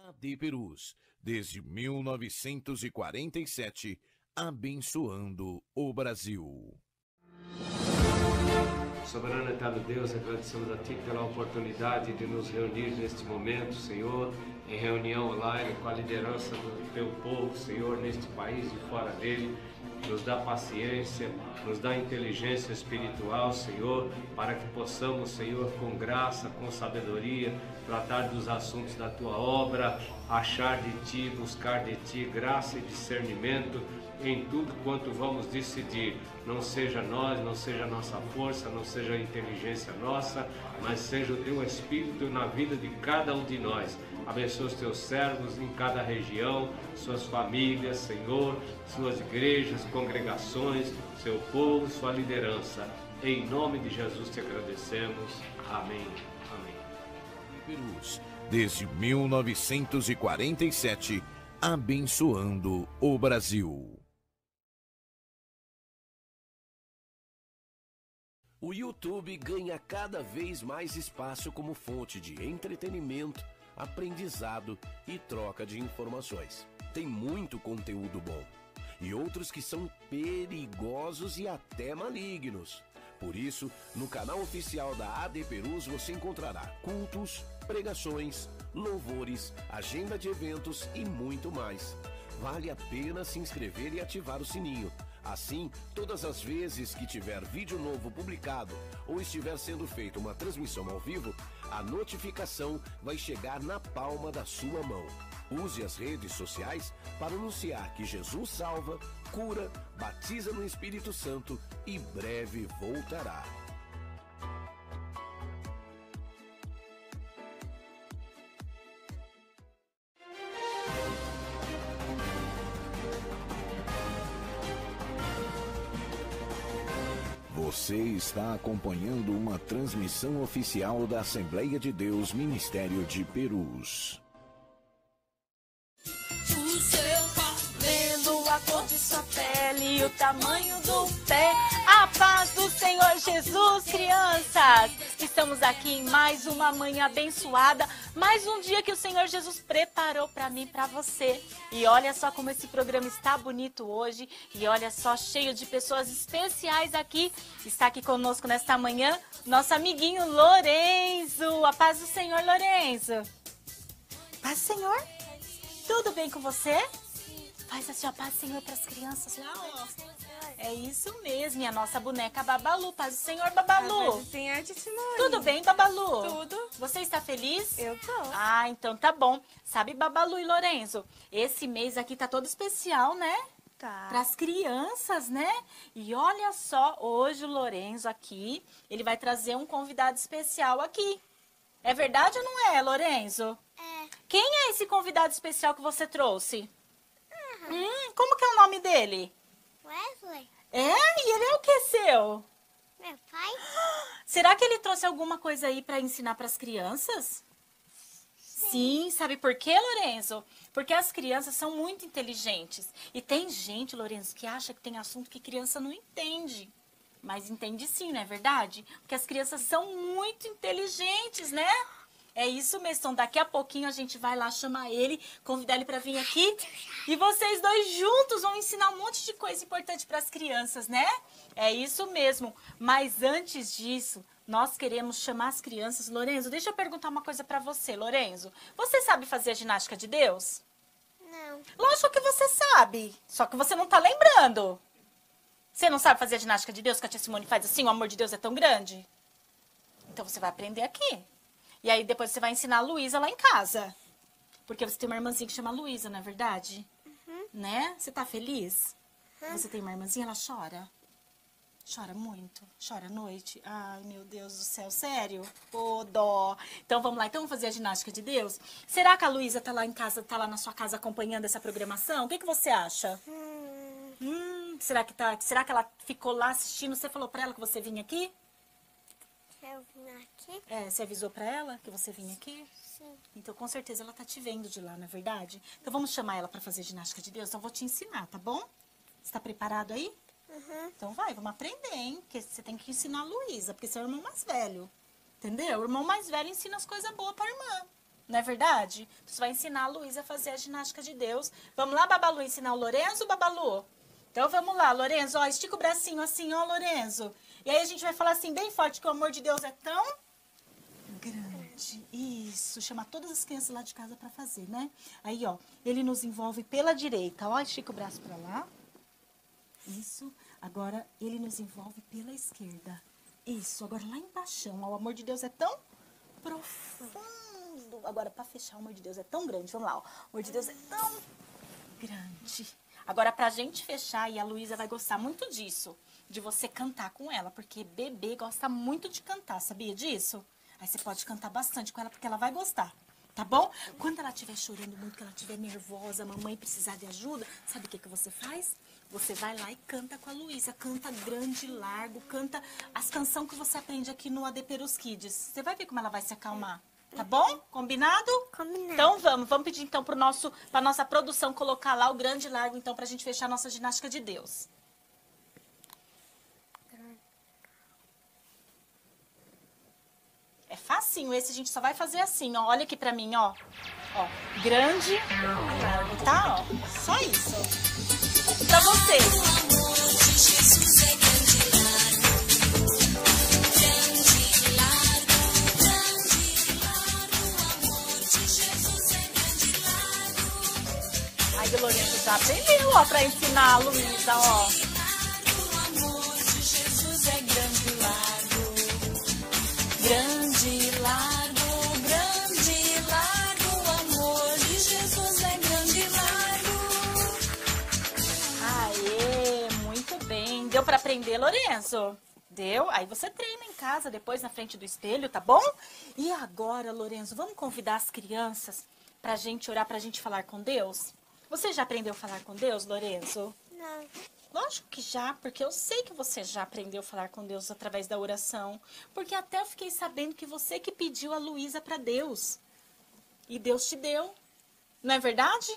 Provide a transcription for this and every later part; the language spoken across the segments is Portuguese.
AD Perus, desde 1947, abençoando o Brasil. Soberano eterno Deus, agradecemos a Ti pela oportunidade de nos reunir neste momento, Senhor, em reunião online com a liderança do Teu povo, Senhor, neste país e fora dele. Nos dá paciência, nos dá inteligência espiritual, Senhor, para que possamos, Senhor, com graça, com sabedoria, tratar dos assuntos da Tua obra, achar de Ti, buscar de Ti graça e discernimento em tudo quanto vamos decidir. Não seja nós, não seja a nossa força, não seja a inteligência nossa, mas seja o Teu Espírito na vida de cada um de nós. Abençoa os Teus servos em cada região, suas famílias, Senhor, suas igrejas, congregações, seu povo, sua liderança. Em nome de Jesus te agradecemos. Amém. Amém. Perus, desde 1947, abençoando o Brasil. O YouTube ganha cada vez mais espaço como fonte de entretenimento, aprendizado e troca de informações. Tem muito conteúdo bom e outros que são perigosos e até malignos. Por isso, no canal oficial da AD Perus você encontrará cultos, pregações, louvores, agenda de eventos e muito mais. Vale a pena se inscrever e ativar o sininho. Assim, todas as vezes que tiver vídeo novo publicado ou estiver sendo feita uma transmissão ao vivo, a notificação vai chegar na palma da sua mão. Use as redes sociais para anunciar que Jesus salva, cura, batiza no Espírito Santo e breve voltará. Você está acompanhando uma transmissão oficial da Assembleia de Deus Ministério de Perus. O seu cabelo, a cor de sua pele, o tamanho do pé, a paz do Senhor Jesus, crianças! Estamos aqui em mais uma manhã abençoada, mais um dia que o Senhor Jesus preparou para mim e para você. E olha só como esse programa está bonito hoje, e olha só, cheio de pessoas especiais aqui. Está aqui conosco nesta manhã nosso amiguinho Lorenzo. A paz do Senhor, Lorenzo. Paz do Senhor? Tudo bem com você? Faz assim, ó, paz do Senhor para as crianças lá, ó. É isso mesmo, e a nossa boneca Babalu. Paz do Senhor, Babalu. Paz do Senhor, Titimone. Tudo bem, Babalu? Tudo. Você está feliz? Eu tô. Ah, então tá bom. Sabe, Babalu e Lorenzo, esse mês aqui tá todo especial, né? Tá. Para as crianças, né? E olha só, hoje o Lorenzo aqui, ele vai trazer um convidado especial aqui. É verdade ou não é, Lorenzo? É. Quem é esse convidado especial que você trouxe? Como que é o nome dele? Wesley, É? E ele é o que seu? meu pai? Será que ele trouxe alguma coisa aí para ensinar para as crianças? Sim, sabe por quê, Lorenzo? Porque as crianças são muito inteligentes. E tem gente, Lorenzo, que acha que tem assunto que criança não entende. Mas entende sim, não é verdade? Porque as crianças são muito inteligentes, né? É isso mesmo. Então, daqui a pouquinho a gente vai lá chamar ele, convidar ele para vir aqui. E vocês dois juntos vão ensinar um monte de coisa importante para as crianças, né? É isso mesmo. Mas antes disso, nós queremos chamar as crianças. Lorenzo, deixa eu perguntar uma coisa para você, Lorenzo. Você sabe fazer a ginástica de Deus? Não. Lógico que você sabe, só que você não tá lembrando. Você não sabe fazer a ginástica de Deus, que a tia Simone faz assim, o amor de Deus é tão grande? Então você vai aprender aqui. E aí depois você vai ensinar a Luísa lá em casa. Porque você tem uma irmãzinha que chama Luísa, não é verdade? Né? Você tá feliz? Você tem uma irmãzinha, ela chora? Chora muito? Chora à noite? Ai, meu Deus do céu, sério? Ô, dó. Então vamos lá, então vamos fazer a ginástica de Deus? Será que a Luísa tá lá em casa, tá lá na sua casa acompanhando essa programação? O que você acha? Será que ela ficou lá assistindo? Você falou pra ela que você vinha aqui? Eu vim aqui? É, você avisou pra ela que você vinha aqui? Sim. Então, com certeza, ela tá te vendo de lá, não é verdade? Então, vamos chamar ela pra fazer ginástica de Deus? Então, eu vou te ensinar, tá bom? Você tá preparado aí? Então, vai, vamos aprender, hein? Porque você tem que ensinar a Luísa, porque você é o irmão mais velho. Entendeu? O irmão mais velho ensina as coisas boas pra irmã. Não é verdade? Você vai ensinar a Luísa a fazer a ginástica de Deus. Vamos lá, Babalu, ensinar o Lorenzo, Babalu? Então vamos lá, Lorenzo, ó, estica o bracinho assim, ó, Lorenzo. E aí a gente vai falar assim, bem forte, que o amor de Deus é tão grande. Isso, chamar todas as crianças lá de casa para fazer, né? Aí, ó, ele nos envolve pela direita, ó, estica o braço para lá. Isso. Agora, ele nos envolve pela esquerda. Isso, agora lá embaixo, ó, o amor de Deus é tão profundo. Agora, para fechar, o amor de Deus é tão grande. Vamos lá, ó. O amor de Deus é tão grande. Agora, pra gente fechar, e a Luísa vai gostar muito disso, de você cantar com ela, porque bebê gosta muito de cantar, sabia disso? Aí você pode cantar bastante com ela, porque ela vai gostar, tá bom? Quando ela estiver chorando muito, que ela estiver nervosa, a mamãe precisar de ajuda, sabe o que você faz? Você vai lá e canta com a Luísa, canta grande, largo, canta as canções que você aprende aqui no AD Perus Kids. Você vai ver como ela vai se acalmar. Tá bom? Combinado? Combinado. Então vamos pedir então pra nossa produção colocar lá o grande largo, então, pra gente fechar a nossa ginástica de Deus. É facinho, esse a gente só vai fazer assim, ó. Olha aqui pra mim, ó. Ó, grande, largo, tá? Ó, só isso. Pra vocês. Aí o Lorenzo já aprendeu, ó, pra ensinar a Luísa, ó. O amor de Jesus é grande e largo. Grande e largo, grande e largo. O amor de Jesus é grande e largo. Aê, muito bem. Deu pra aprender, Lorenzo? Deu? Aí você treina em casa, depois na frente do espelho, tá bom? E agora, Lorenzo, vamos convidar as crianças pra gente orar, pra gente falar com Deus? Você já aprendeu a falar com Deus, Lorenzo? Não. Lógico que já, porque eu sei que você já aprendeu a falar com Deus através da oração. Porque até eu fiquei sabendo que você que pediu a Luísa para Deus. E Deus te deu. Não é verdade?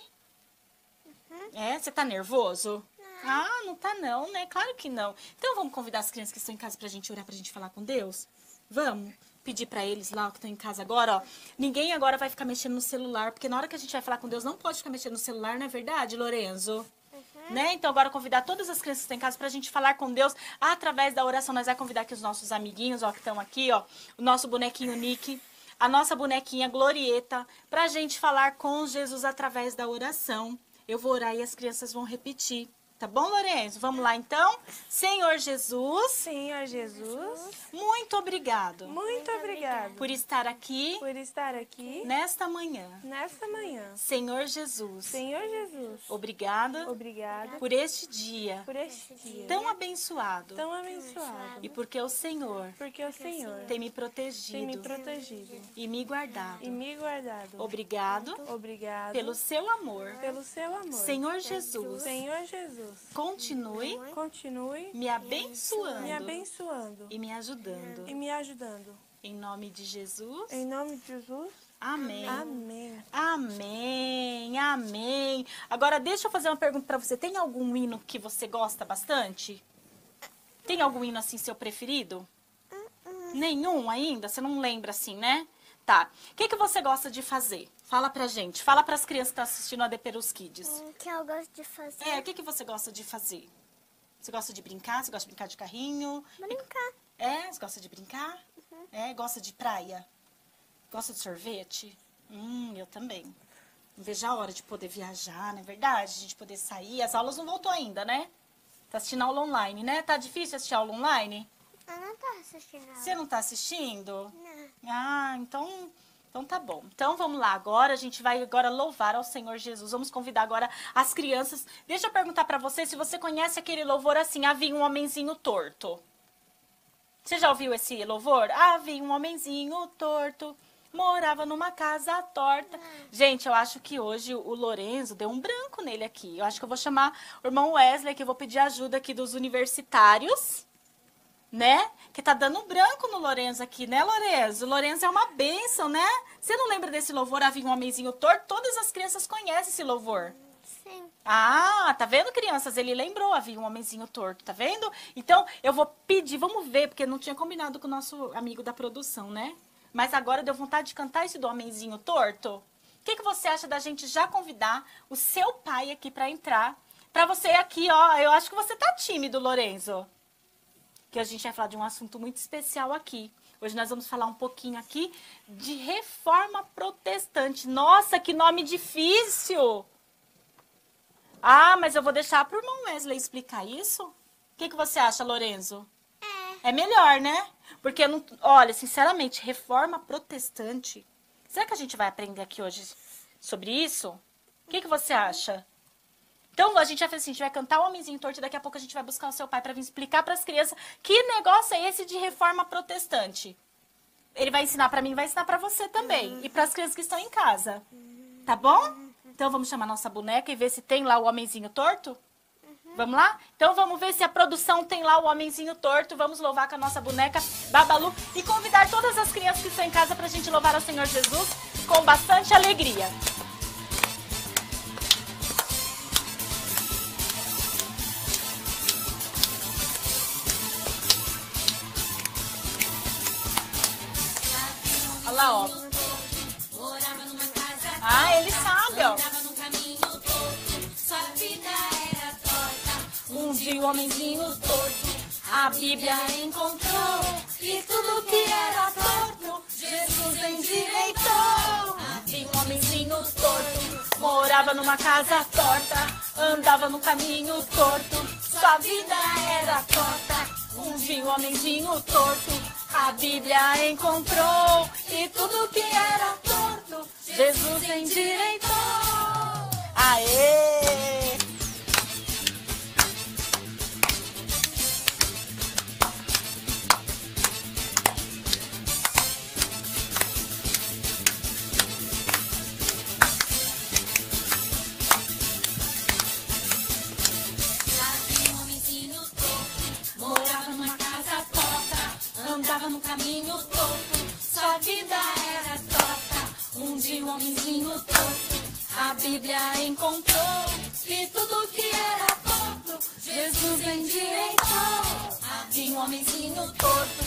Uhum. É? Você tá nervoso? Não. Ah, não tá não, né? Claro que não. Então vamos convidar as crianças que estão em casa pra gente orar, pra gente falar com Deus? Vamos? Pedir pra eles lá, que estão em casa agora, ó. Ninguém agora vai ficar mexendo no celular, porque na hora que a gente vai falar com Deus, não pode ficar mexendo no celular, não é verdade, Lorenzo? Uhum. Né? Então agora convidar todas as crianças que estão em casa pra gente falar com Deus através da oração. Nós vamos convidar aqui os nossos amiguinhos, ó, que estão aqui, ó. O nosso bonequinho Nick, a nossa bonequinha Glorieta, pra gente falar com Jesus através da oração. Eu vou orar e as crianças vão repetir. Tá bom, Lorenzo? Vamos lá, então? Senhor Jesus. Senhor Jesus, Muito obrigado muito obrigado por estar aqui por estar aqui nesta manhã. nesta manhã. Senhor Jesus, Senhor Jesus, obrigada obrigada por este dia por este dia tão abençoado tão abençoado, e porque o Senhor porque o Senhor tem me tem me protegido protegido e me guardado. e me guardado. Obrigado Obrigado pelo seu amor. pelo seu amor. Senhor Jesus, Senhor Jesus, continue continue me abençoando me abençoando e me ajudando. e me ajudando. Em nome de Jesus, Em nome de Jesus, amém. amém. Amém, amém. Agora, deixa eu fazer uma pergunta pra você. Tem algum hino que você gosta bastante? Tem algum hino, assim, seu preferido? Nenhum ainda? Você não lembra, assim, né? Tá. O que você gosta de fazer? Fala pra gente. Fala pras crianças que estão assistindo a AD Perus Kids. O que eu gosto de fazer? É, o que você gosta de fazer? Você gosta de brincar? Você gosta de brincar de carrinho? Brincar. É? Você gosta de brincar? É? Gosta de praia? Gosta de sorvete? Eu também. Não vejo a hora de poder viajar, não é verdade? A gente poder sair. As aulas não voltou ainda, né? Tá assistindo aula online, né? Tá difícil assistir aula online? Eu não tô assistindo aula. Você não tá assistindo? Não. Ah, então tá bom. Então vamos lá, agora a gente vai agora louvar ao Senhor Jesus. Vamos convidar agora as crianças. Deixa eu perguntar pra você se você conhece aquele louvor assim, havia um homenzinho torto. Você já ouviu esse louvor? Havia um homenzinho torto, morava numa casa torta. Gente, eu acho que hoje o Lorenzo deu um branco nele aqui. Eu acho que eu vou chamar o irmão Wesley, que eu vou pedir ajuda aqui dos universitários, né? Que tá dando um branco no Lorenzo aqui, né, Lorenzo? O Lorenzo é uma bênção, né? Você não lembra desse louvor, havia um homenzinho torto? Todas as crianças conhecem esse louvor. Sim. Ah, tá vendo, crianças? Ele lembrou, havia um homenzinho torto, tá vendo? Então, eu vou pedir, vamos ver, porque não tinha combinado com o nosso amigo da produção, né? mas agora deu vontade de cantar esse do homenzinho torto? O que você acha da gente já convidar o seu pai aqui para entrar? Para você aqui, ó, eu acho que você tá tímido, Lorenzo. Que a gente vai falar de um assunto muito especial aqui. Hoje nós vamos falar um pouquinho aqui de reforma protestante. Nossa, que nome difícil! Ah, mas eu vou deixar para o irmão Wesley explicar isso. O que você acha, Lorenzo? É melhor, né? Porque, não, olha, sinceramente, reforma protestante... Será que a gente vai aprender aqui hoje sobre isso? O que você acha? Então, a gente vai fazer assim, a gente vai cantar o Homenzinho Torto e daqui a pouco a gente vai buscar o seu pai para vir explicar para as crianças que negócio é esse de reforma protestante. Ele vai ensinar para mim e vai ensinar para você também. E para as crianças que estão em casa. Tá bom? Então, vamos chamar nossa boneca e ver se tem lá o Homenzinho Torto? Vamos lá? Então, vamos ver se a produção tem lá o Homenzinho Torto. Vamos louvar com a nossa boneca Babalu e convidar todas as crianças que estão em casa para a gente louvar ao Senhor Jesus com bastante alegria. Olha lá, ó. Ah, ele sabe, ó. Um dia o homenzinho torto a Bíblia encontrou e tudo que era torto Jesus endireitou. Havia um homenzinho torto, morava numa casa torta, andava no caminho torto, sua vida era torta. Um dia o homenzinho torto a Bíblia encontrou e tudo que era torto Jesus endireitou. Aê! Andava no caminho torto, sua vida era torta. Um dia um homenzinho torto a Bíblia encontrou e tudo que era torto Jesus endireitou. Havia um homenzinho torto,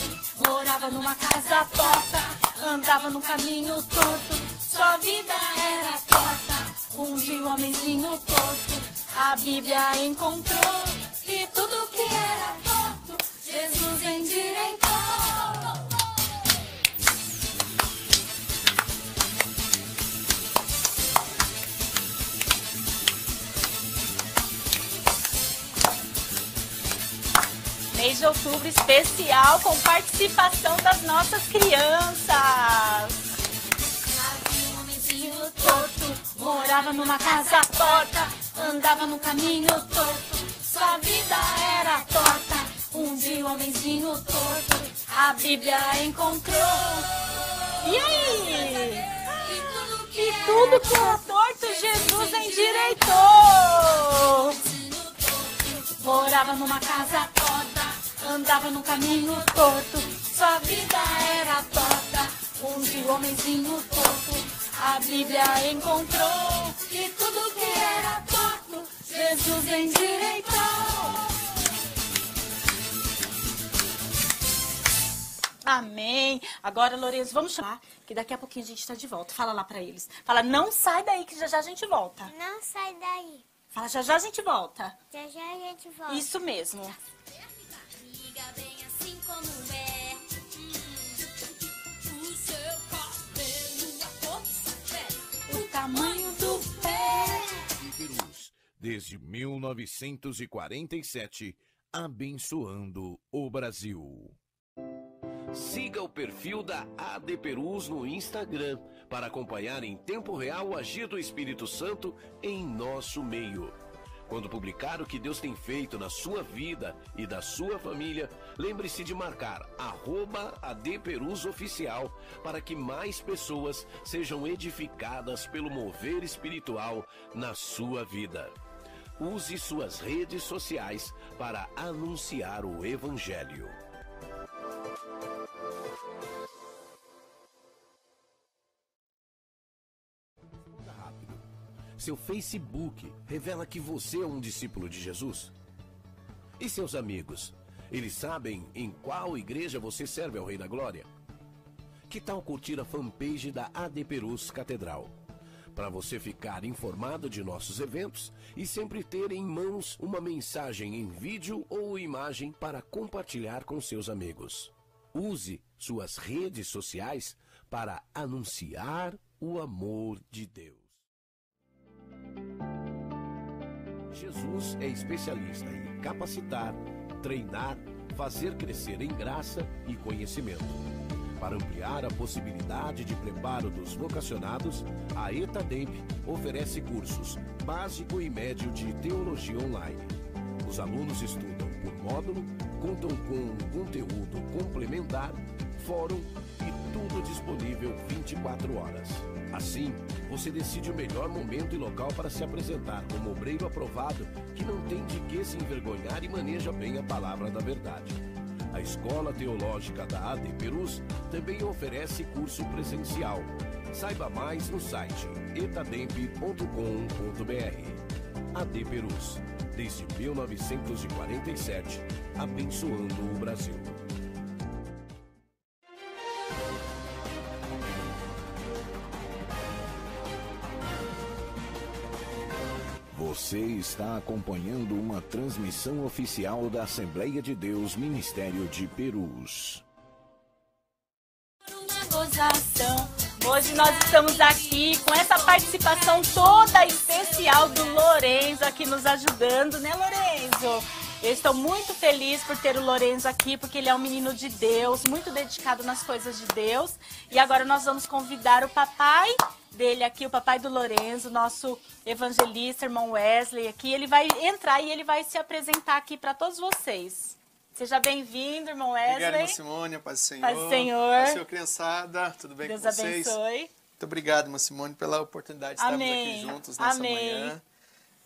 morava numa casa torta, andava no caminho torto, sua vida era torta. Um dia um homenzinho torto a Bíblia encontrou e tudo que era torto Jesus endireitou. Mês de outubro especial com participação das nossas crianças. Havia um homenzinho torto, morava numa casa torta, andava no caminho torto, sua vida era torta. Um dia o homenzinho torto a Bíblia encontrou. E aí? E tudo que era torto Jesus endireitou. Morava numa casa torta, andava no caminho torto, sua vida era torta. Um dia o homenzinho torto a Bíblia encontrou e tudo que era torto Jesus endireitou. Amém. Agora, Lorenzo, vamos chamar, que daqui a pouquinho a gente está de volta. Fala lá pra eles. Fala, não sai daí, que já já a gente volta. Não sai daí. Fala, já já a gente volta. Já já a gente volta. Isso mesmo. O tamanho do pé. Desde 1947, abençoando o Brasil. Siga o perfil da AD Perus no Instagram para acompanhar em tempo real o agir do Espírito Santo em nosso meio. Quando publicar o que Deus tem feito na sua vida e da sua família, lembre-se de marcar @ADPerusOficial para que mais pessoas sejam edificadas pelo mover espiritual na sua vida. Use suas redes sociais para anunciar o Evangelho. Seu Facebook revela que você é um discípulo de Jesus? E seus amigos? Eles sabem em qual igreja você serve ao Rei da Glória? Que tal curtir a fanpage da AD Perus Catedral? Para você ficar informado de nossos eventos e sempre ter em mãos uma mensagem em vídeo ou imagem para compartilhar com seus amigos. Use suas redes sociais para anunciar o amor de Deus. Jesus é especialista em capacitar, treinar, fazer crescer em graça e conhecimento. Para ampliar a possibilidade de preparo dos vocacionados, a ETADEMP oferece cursos básico e médio de teologia online. Os alunos estudam por módulo, contam com um conteúdo complementar, fórum e tudo disponível 24 horas. Assim, você decide o melhor momento e local para se apresentar como obreiro aprovado que não tem de que se envergonhar e maneja bem a palavra da verdade. A Escola Teológica da AD Perus também oferece curso presencial. Saiba mais no site etademp.com.br. AD Perus, desde 1947, abençoando o Brasil. Você está acompanhando uma transmissão oficial da Assembleia de Deus Ministério de Perus. Hoje nós estamos aqui com essa participação toda especial do Lorenzo aqui nos ajudando, né, Lorenzo? Eu estou muito feliz por ter o Lorenzo aqui, porque ele é um menino de Deus, muito dedicado nas coisas de Deus. E agora nós vamos convidar o papai dele aqui, o papai do Lorenzo, nosso evangelista, irmão Wesley aqui. Ele vai entrar e ele vai se apresentar aqui para todos vocês. Seja bem-vindo, irmão Wesley. Obrigado, irmã Simone, a paz do Senhor. Paz do Senhor. Paz do Senhor, criançada. Tudo bem Deus com vocês? abençoe. Muito obrigado, irmã Simone, pela oportunidade de estarmos aqui juntos nessa manhã.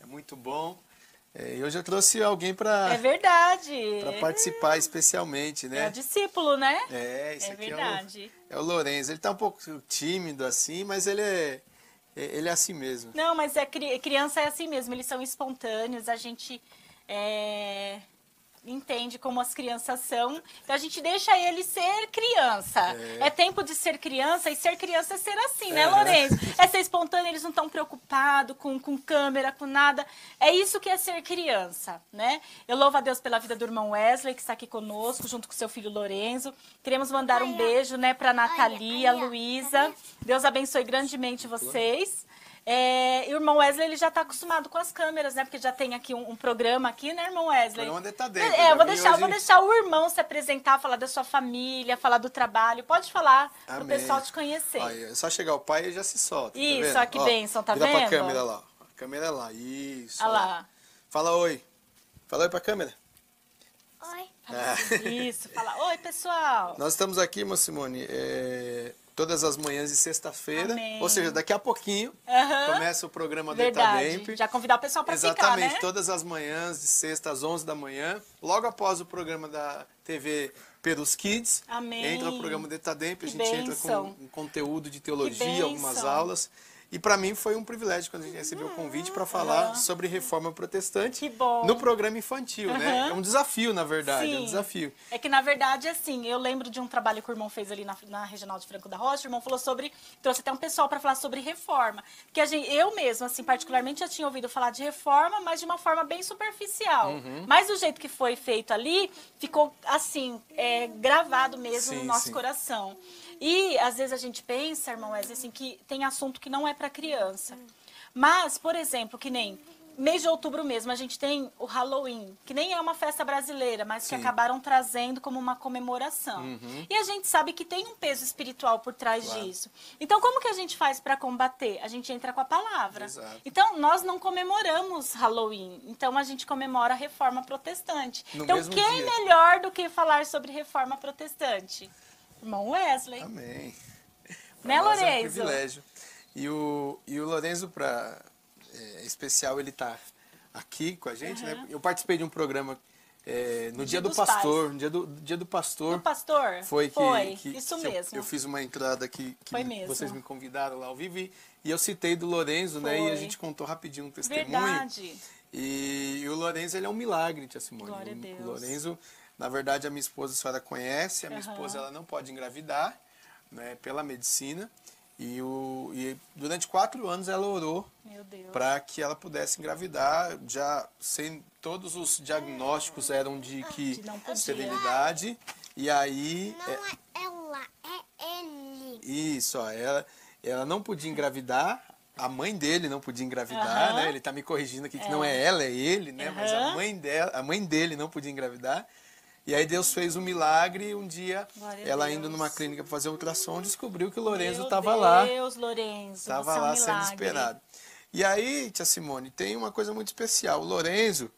É muito bom. E hoje eu trouxe alguém para participar especialmente, né? É o discípulo, né? Esse aqui verdade. É o Lorenzo. Ele tá um pouco tímido assim, mas ele é assim mesmo. Não, mas criança é assim mesmo, eles são espontâneos, a gente entende como as crianças são, então a gente deixa ele ser criança. É tempo de ser criança, e ser criança é ser assim, né, Lorenzo? É ser espontâneo, eles não estão preocupados com câmera, com nada. É isso que é ser criança, né? Eu louvo a Deus pela vida do irmão Wesley, que está aqui conosco, junto com seu filho Lorenzo. Queremos mandar um beijo, né, para Natalia, Luísa. Deus abençoe grandemente vocês. O irmão Wesley, ele já está acostumado com as câmeras, né? Porque já tem aqui um programa aqui, né, irmão Wesley? Programa de tá dentro. Eu vou deixar o irmão se apresentar, falar da sua família, falar do trabalho. Pode falar para o pessoal te conhecer. Olha, é só chegar o pai e já se solta. Isso, tá olha que bênção, tá vendo? Vira pra câmera lá. A câmera é lá, isso. Olha lá. Fala oi. Fala oi pra câmera. Oi. Isso, fala oi, pessoal. Nós estamos aqui, irmã Simone, todas as manhãs de sexta-feira, ou seja, daqui a pouquinho começa o programa do ETADEMP. Já convidar o pessoal para ficar, né? Exatamente, todas as manhãs de sexta às 11 da manhã, logo após o programa da TV Perus Kids. Amém. Entra o programa do ETADEMP, a gente entra com um conteúdo de Que teologia, bênção. algumas aulas. E para mim foi um privilégio quando a gente recebeu o convite para falar sobre reforma protestante Que bom. no programa infantil, né? É um desafio, na verdade, é um desafio. É que, na verdade, assim, eu lembro de um trabalho que o irmão fez ali na Regional de Franco da Rocha. O irmão falou trouxe até um pessoal para falar sobre reforma. Porque eu mesma, assim, particularmente, já tinha ouvido falar de reforma, mas de uma forma bem superficial. Mas do jeito que foi feito ali, ficou, assim, gravado mesmo no nosso coração. E, às vezes, a gente pensa, irmão Wesley, assim, que tem assunto que não é para criança. Mas, por exemplo, que nem mês de outubro mesmo, a gente tem o Halloween, que nem é uma festa brasileira, mas que acabaram trazendo como uma comemoração. E a gente sabe que tem um peso espiritual por trás disso. Então, como que a gente faz para combater? A gente entra com a palavra. Exato. Então, nós não comemoramos Halloween. Então, a gente comemora a Reforma Protestante. Então, quem melhor do que falar sobre Reforma Protestante? Irmão Wesley. Amém. Né, Lorenzo? É um privilégio. E o Lorenzo, especial, ele tá aqui com a gente, né? Eu participei de um programa no Dia do Pastor. No dia do Pastor. Do Pastor? Foi isso mesmo. Eu fiz uma entrada que vocês me convidaram lá ao vivo e eu citei do Lorenzo, né? E a gente contou rapidinho um testemunho. Verdade. E o Lorenzo, ele é um milagre, tia Simone. Glória a Deus. O Lorenzo, na verdade, a minha esposa, a senhora conhece, a minha esposa, ela não pode engravidar, né, pela medicina. E durante 4 anos ela orou para que ela pudesse engravidar, já sem todos os diagnósticos eram de que esterilidade. E aí Não é ela, é ele. isso, ó, ela não podia engravidar, a mãe dele não podia engravidar, né? Ele tá me corrigindo aqui que não é ela, é ele, né? Mas a mãe dele não podia engravidar. E aí Deus fez um milagre e um dia ela indo numa clínica para fazer ultrassom descobriu que o Lorenzo estava lá. Meu Deus, Lorenzo, estava lá sendo esperado. E aí, tia Simone, tem uma coisa muito especial. O Lorenzo,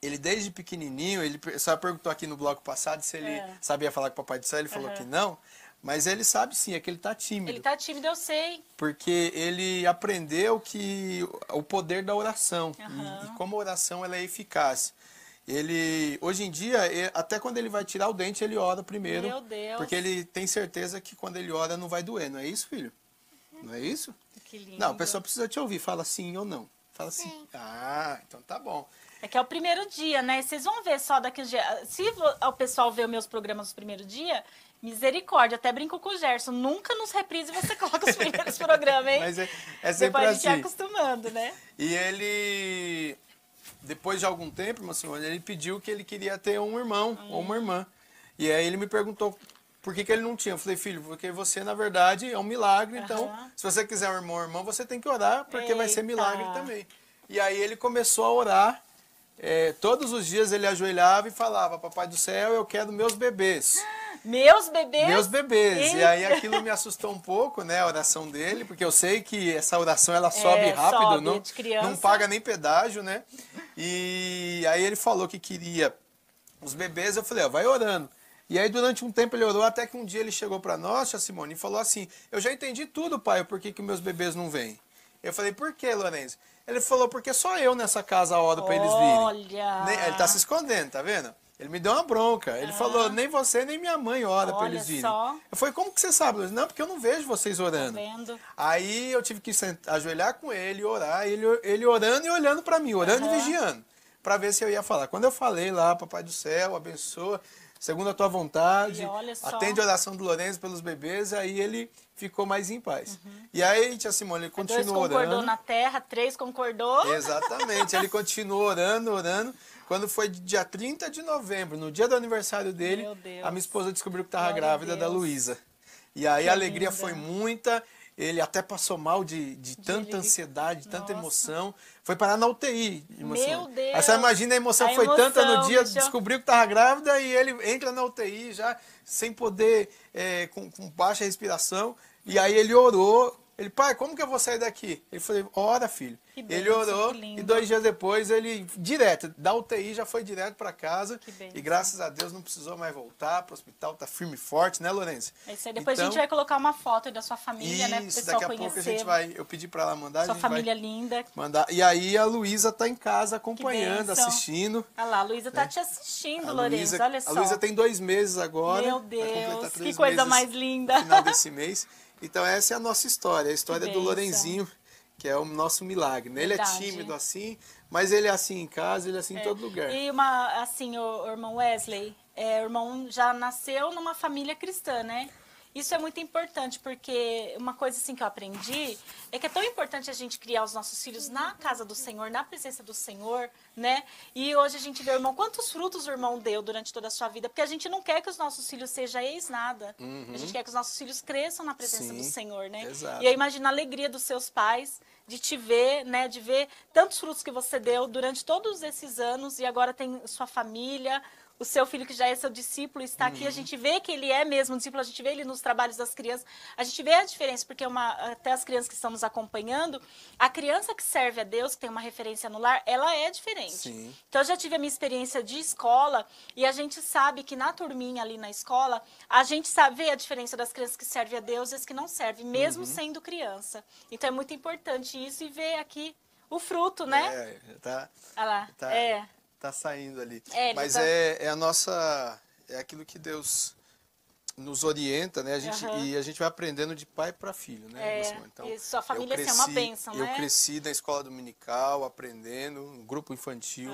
ele desde pequenininho, ele só perguntou aqui no bloco passado se ele sabia falar com o Papai do Céu, ele falou que não. Mas ele sabe sim, é que ele tá tímido. Ele tá tímido, eu sei. Porque ele aprendeu que o poder da oração e como a oração ela é eficaz. Ele, hoje em dia, até quando ele vai tirar o dente, ele ora primeiro. Meu Deus. Porque ele tem certeza que quando ele ora não vai doer. Não é isso, filho? Não é isso? Que lindo. Não, a pessoa precisa te ouvir. Fala sim ou não. Fala sim. Ah, então tá bom. É que é o primeiro dia, né? Vocês vão ver só daqui a dia. Se o pessoal ver os meus programas no primeiro dia, misericórdia, até brinco com o Gerson. Nunca nos reprise você coloca os primeiros programas, hein? Mas é sempre depois a gente assim. vai acostumando, né? E ele, depois de algum tempo, irmã Simone, ele pediu que ele queria ter um irmão ou uma irmã. E aí ele me perguntou por que ele não tinha. Eu falei, filho, porque você, na verdade, é um milagre. Então, se você quiser um irmão ou irmã, você tem que orar, porque vai ser milagre também. E aí ele começou a orar. Todos os dias ele ajoelhava e falava, Papai do Céu, eu quero meus bebês. Meus bebês? Meus bebês. Eita. E aí aquilo me assustou um pouco, né, a oração dele, porque eu sei que essa oração ela sobe rápido, não paga nem pedágio, né? E aí ele falou que queria os bebês, eu falei, vai orando. E aí durante um tempo ele orou, até que um dia ele chegou para nós, tia Simone, e falou assim, eu já entendi tudo, pai, por que meus bebês não vêm. Eu falei, por que, Lorenzo? Ele falou, porque só eu nessa casa oro para eles virem. Olha! Ele tá se escondendo, tá vendo? Ele me deu uma bronca. Ele falou, nem você nem minha mãe ora para eles virem. Só. Eu falei, como que você sabe? Ele falou, não, porque eu não vejo vocês orando. Tá vendo? Aí eu tive que ajoelhar com ele e orar, ele orando e olhando para mim, orando e vigiando, para ver se eu ia falar. Quando eu falei lá, Papai do Céu, abençoa, segundo a tua vontade, atende a oração do Lorenzo pelos bebês, aí ele ficou mais em paz. E aí, tia Simone, ele continuou orando. 2 concordou na terra, 3 concordou. Exatamente, ele continuou orando. Quando foi dia 30 de novembro, no dia do aniversário dele, a minha esposa descobriu que estava grávida da Luísa. E aí a alegria foi muita, ele até passou mal de tanta ansiedade, tanta emoção. Foi parar na UTI. Meu Deus! Aí você imagina, a emoção foi tanta no dia, descobriu que estava grávida e ele entra na UTI já sem poder, com baixa respiração. E aí ele orou. Ele, pai, como que eu vou sair daqui? Ele falou, ora, filho. Ele orou e 2 dias depois ele, direto, da UTI já foi direto para casa. E graças a Deus não precisou mais voltar para o hospital, tá firme e forte, né, Lourenço? É isso aí. Depois a gente vai colocar uma foto da sua família, né, para o pessoal daqui a pouco a gente vai, eu pedi para ela mandar. Sua família linda. Mandar. E aí a Luísa tá em casa acompanhando, assistindo. Olha lá, a Luísa tá te assistindo, Lourenço, olha só. A Luísa tem 2 meses agora. Meu Deus, que coisa mais linda. No final desse mês. Então essa é a nossa história, a história do Lorenzinho, que é o nosso milagre. Né? Ele é tímido assim, mas ele é assim em casa, ele é assim em todo lugar. E assim, o irmão Wesley, o irmão já nasceu numa família cristã, né? Isso é muito importante, porque uma coisa assim que eu aprendi é que é tão importante a gente criar os nossos filhos na casa do Senhor, na presença do Senhor, né? E hoje a gente vê, irmão, quantos frutos o irmão deu durante toda a sua vida, porque a gente não quer que os nossos filhos sejam ex-nada. A gente quer que os nossos filhos cresçam na presença do Senhor, né? Exato. E eu imagino a alegria dos seus pais de te ver, né? De ver tantos frutos que você deu durante todos esses anos e agora tem sua família. O seu filho, que já é seu discípulo, está aqui. A gente vê que ele é mesmo um discípulo, a gente vê ele nos trabalhos das crianças. A gente vê a diferença, porque até as crianças que estão nos acompanhando, a criança que serve a Deus, que tem uma referência no lar, ela é diferente. Sim. Então, eu já tive a minha experiência de escola, e a gente sabe que na turminha ali na escola, a gente vê a diferença das crianças que servem a Deus e as que não servem, mesmo sendo criança. Então, é muito importante isso, e ver aqui o fruto, né? Olha lá, tá saindo ali. Mas é a nossa, é aquilo que Deus nos orienta, né? E a gente vai aprendendo de pai para filho, né? Então, e sua família é uma bênção, né? Eu cresci na escola dominical, aprendendo, um grupo infantil.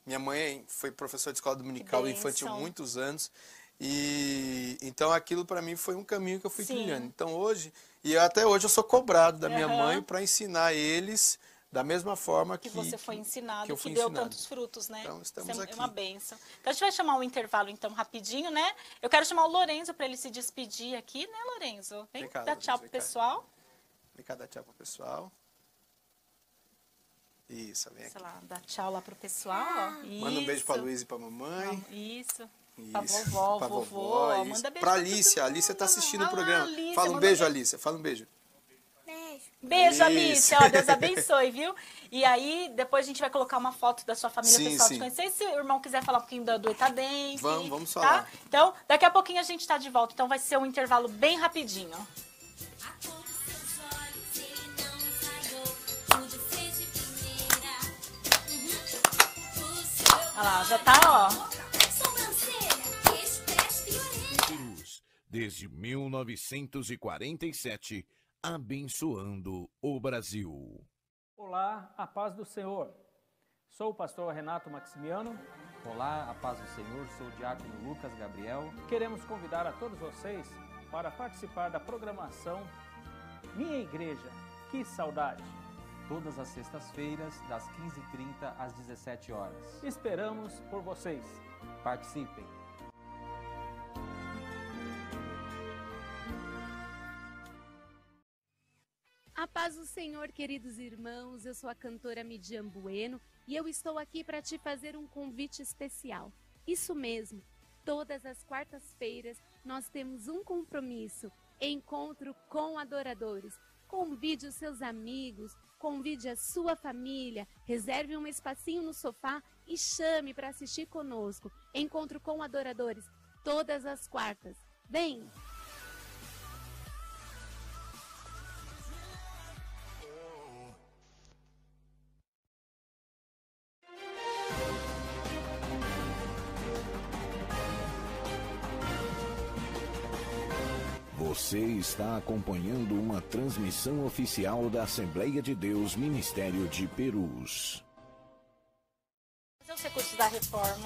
Minha mãe foi professora de escola dominical e infantil muitos anos. E Então aquilo para mim foi um caminho que eu fui trilhando. Então hoje, e até hoje eu sou cobrado da minha mãe para ensinar eles da mesma forma que você foi ensinado, que deu tantos frutos, né? Então estamos aqui. É uma bênção. Então a gente vai chamar um intervalo então rapidinho, né? Eu quero chamar o Lorenzo para ele se despedir aqui, né, Lorenzo? Vem cá, dar tchau pro pessoal. Vem cá dar tchau pro pessoal. Isso, vem aqui. Sei lá, dá tchau lá pro pessoal, ó. Manda um beijo pra Luísa e pra mamãe. Isso. Pra vovó. Manda beijo pra Alicia. A Alicia tá assistindo o programa. Alicia, fala um beijo, Alicia. Fala um beijo. Beijo, Alicia. Ó, Deus abençoe, viu? E aí, depois a gente vai colocar uma foto da sua família, pessoal, te conhecer. E se o irmão quiser falar um pouquinho do Etademp, vamos falar. Tá? Então, daqui a pouquinho a gente tá de volta. Então, vai ser um intervalo bem rapidinho. Olha lá, já tá, ó. Desde 1947, abençoando o Brasil. Olá, a paz do Senhor. Sou o pastor Renato Maximiano. Olá, a paz do Senhor. Sou o diácono Lucas Gabriel. Queremos convidar a todos vocês para participar da programação Minha Igreja, que saudade! Todas as sextas-feiras, das 15h30 às 17 horas. Esperamos por vocês. Participem! A paz do Senhor, queridos irmãos, eu sou a cantora Midian Bueno e eu estou aqui para te fazer um convite especial. Isso mesmo, todas as quartas-feiras nós temos um compromisso, encontro com adoradores. Convide os seus amigos, convide a sua família, reserve um espacinho no sofá e chame para assistir conosco. Encontro com adoradores, todas as quartas. Vem! Você está acompanhando uma transmissão oficial da Assembleia de Deus Ministério de Perus. Os recursos da reforma.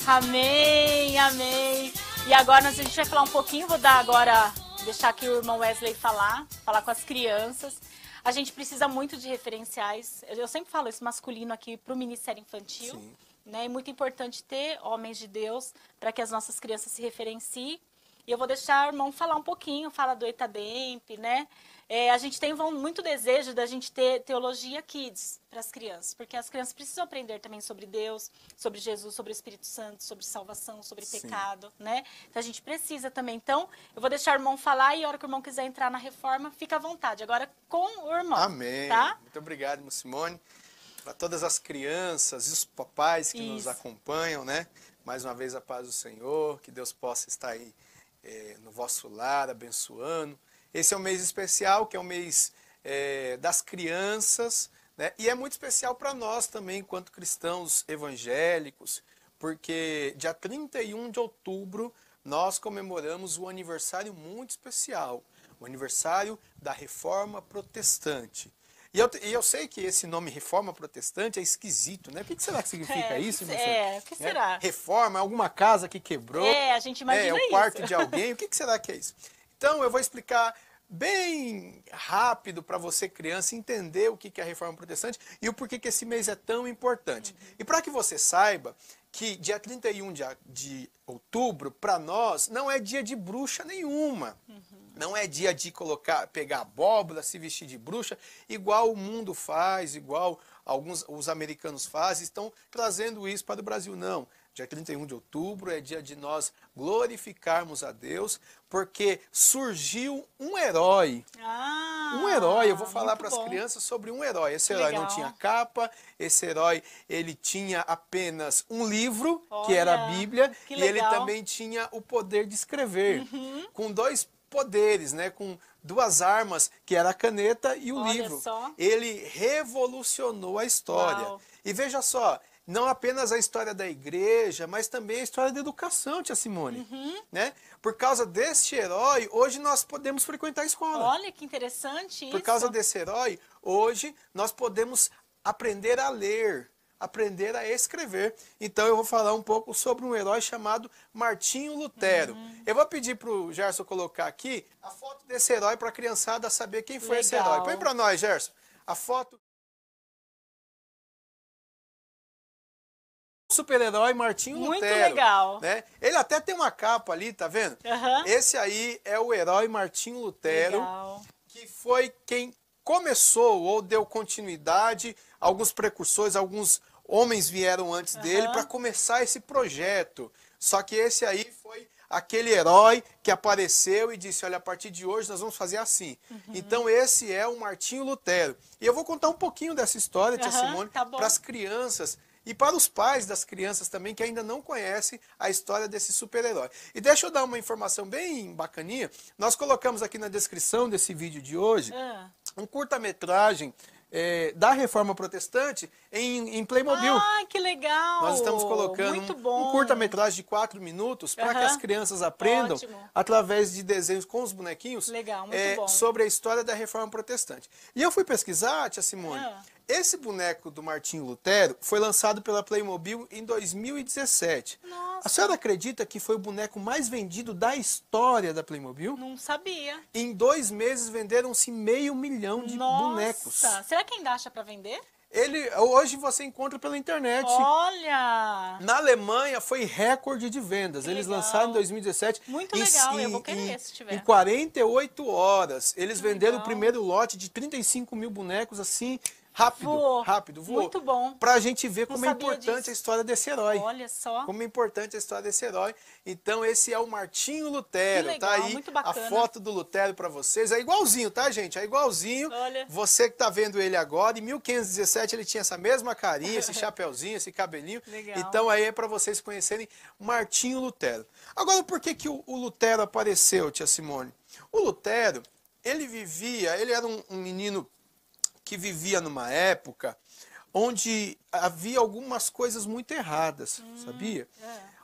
Amém, amém. E agora a gente vai falar um pouquinho, vou dar agora, deixar aqui o irmão Wesley falar com as crianças. A gente precisa muito de referenciais. Eu sempre falo isso masculino aqui para o Ministério Infantil. Sim. Né? É muito importante ter homens de Deus para que as nossas crianças se referenciem. E eu vou deixar o irmão falar um pouquinho, fala do Etademp, né? A gente tem muito desejo da gente ter teologia kids para as crianças, porque as crianças precisam aprender também sobre Deus, sobre Jesus, sobre o Espírito Santo, sobre salvação, sobre pecado, né? Então a gente precisa também. Então, eu vou deixar o irmão falar e a hora que o irmão quiser entrar na reforma, fica à vontade. Agora com o irmão. Amém. Tá? Muito obrigado, irmã Simone. Para todas as crianças e os papais que nos acompanham, né? Mais uma vez a paz do Senhor, que Deus possa estar aí no vosso lar, abençoando. Esse é um mês especial, que é o mês das crianças, né? E é muito especial para nós também, enquanto cristãos evangélicos, porque dia 31 de outubro nós comemoramos um aniversário muito especial, o aniversário da Reforma Protestante. E eu sei que esse nome Reforma Protestante é esquisito, né? O que será que significa isso? O que será? Reforma, alguma casa que quebrou. A gente imagina o quarto de alguém. O que será que é isso? Então, eu vou explicar bem rápido para você, criança, entender o que é a Reforma Protestante e o porquê que esse mês é tão importante. E para que você saiba que dia 31 de outubro, para nós, não é dia de bruxa nenhuma. Não é dia de pegar abóbora, se vestir de bruxa, igual o mundo faz, igual os americanos fazem, estão trazendo isso para o Brasil. Não. Dia 31 de outubro é dia de nós glorificarmos a Deus, porque surgiu um herói. Um herói, eu vou falar para as crianças sobre um herói. Esse herói não tinha capa, esse herói ele tinha apenas um livro, que era a Bíblia, e ele também tinha o poder de escrever, com dois poderes, né, com duas armas, que era a caneta e o livro. Ele revolucionou a história. Uau. E veja só, não apenas a história da igreja, mas também a história da educação, tia Simone. Né? Por causa deste herói, hoje nós podemos frequentar a escola. Olha que interessante isso. Por causa desse herói, hoje nós podemos aprender a ler. aprender a escrever. Então eu vou falar um pouco sobre um herói chamado Martinho Lutero. Eu vou pedir para o Gerson colocar aqui a foto desse herói para a criançada saber quem foi esse herói. Põe para nós, Gerson, a foto. Super-herói Martinho Lutero. Muito legal. Né? Ele até tem uma capa ali, tá vendo? Esse aí é o herói Martinho Lutero, que foi quem começou ou deu continuidade, alguns precursores, alguns homens vieram antes dele para começar esse projeto. Só que esse aí foi aquele herói que apareceu e disse, olha, a partir de hoje nós vamos fazer assim. Então esse é o Martinho Lutero. E eu vou contar um pouquinho dessa história, tia Simone, para as crianças e para os pais das crianças também que ainda não conhecem a história desse super-herói. E deixa eu dar uma informação bem bacaninha. Nós colocamos aqui na descrição desse vídeo de hoje um curta-metragem da Reforma Protestante em Playmobil. Ah, que legal! Nós estamos colocando um curta-metragem de 4 minutos para que as crianças aprendam, através de desenhos com os bonequinhos, sobre a história da Reforma Protestante. E eu fui pesquisar, tia Simone, esse boneco do Martinho Lutero foi lançado pela Playmobil em 2017. Nossa. A senhora acredita que foi o boneco mais vendido da história da Playmobil? Não sabia. Em 2 meses venderam-se 500 mil de bonecos. Será que ainda acha para vender? Hoje você encontra pela internet. Olha! Na Alemanha foi recorde de vendas. Eles lançaram em 2017. Muito legal, eu vou querer se tiver. Em 48 horas. Eles venderam o primeiro lote de 35 mil bonecos assim... Rápido, voou. Muito bom. Pra gente ver como é importante a história desse herói. Olha só. Como é importante a história desse herói. Então esse é o Martinho Lutero. Que legal, tá aí muito bacana. a foto do Lutero pra vocês. É igualzinho, tá, gente? É igualzinho. Olha. Você que tá vendo ele agora. Em 1517 ele tinha essa mesma carinha, esse chapeuzinho, esse cabelinho. Legal. Então aí é pra vocês conhecerem Martinho Lutero. Agora, por que o Lutero apareceu, tia Simone? O Lutero, ele era um menino que vivia numa época onde havia algumas coisas muito erradas, sabia?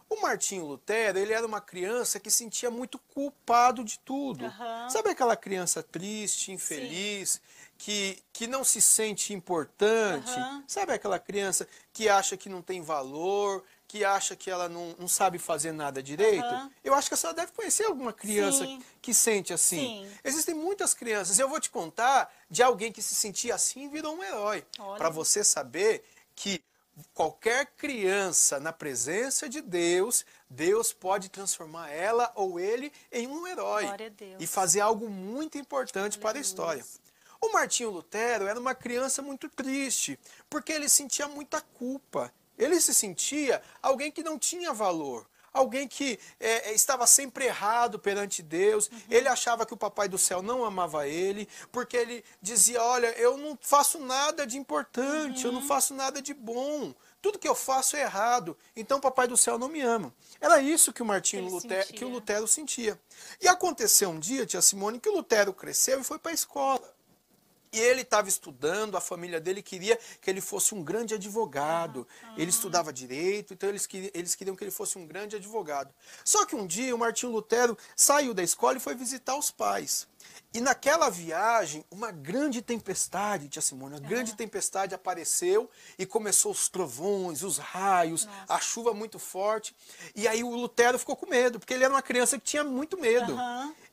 O Martinho Lutero, ele era uma criança que sentia muito culpado de tudo. Sabe aquela criança triste, infeliz, que não se sente importante? Sabe aquela criança que acha que não tem valor, que acha que ela não sabe fazer nada direito? Eu acho que a senhora deve conhecer alguma criança que sente assim. Existem muitas crianças. Eu vou te contar de alguém que se sentia assim e virou um herói. Para você saber que qualquer criança na presença de Deus, Deus pode transformar ela ou ele em um herói. Glória a Deus. E fazer algo muito importante para a história. O Martinho Lutero era uma criança muito triste, porque ele sentia muita culpa. Ele se sentia alguém que não tinha valor, alguém que estava sempre errado perante Deus. Ele achava que o Papai do Céu não amava ele, porque ele dizia, olha, eu não faço nada de importante, eu não faço nada de bom. Tudo que eu faço é errado, então o Papai do Céu não me ama. Era isso que o o Lutero sentia. E aconteceu um dia, tia Simone, que o Lutero cresceu e foi para a escola. E ele estava estudando, a família dele queria que ele fosse um grande advogado. Ele estudava direito, então eles queriam que ele fosse um grande advogado. Só que um dia o Martinho Lutero saiu da escola e foi visitar os pais. E naquela viagem, uma grande tempestade, tia Simone, uma grande tempestade apareceu e começou os trovões, os raios, a chuva muito forte. E aí o Lutero ficou com medo, porque ele era uma criança que tinha muito medo.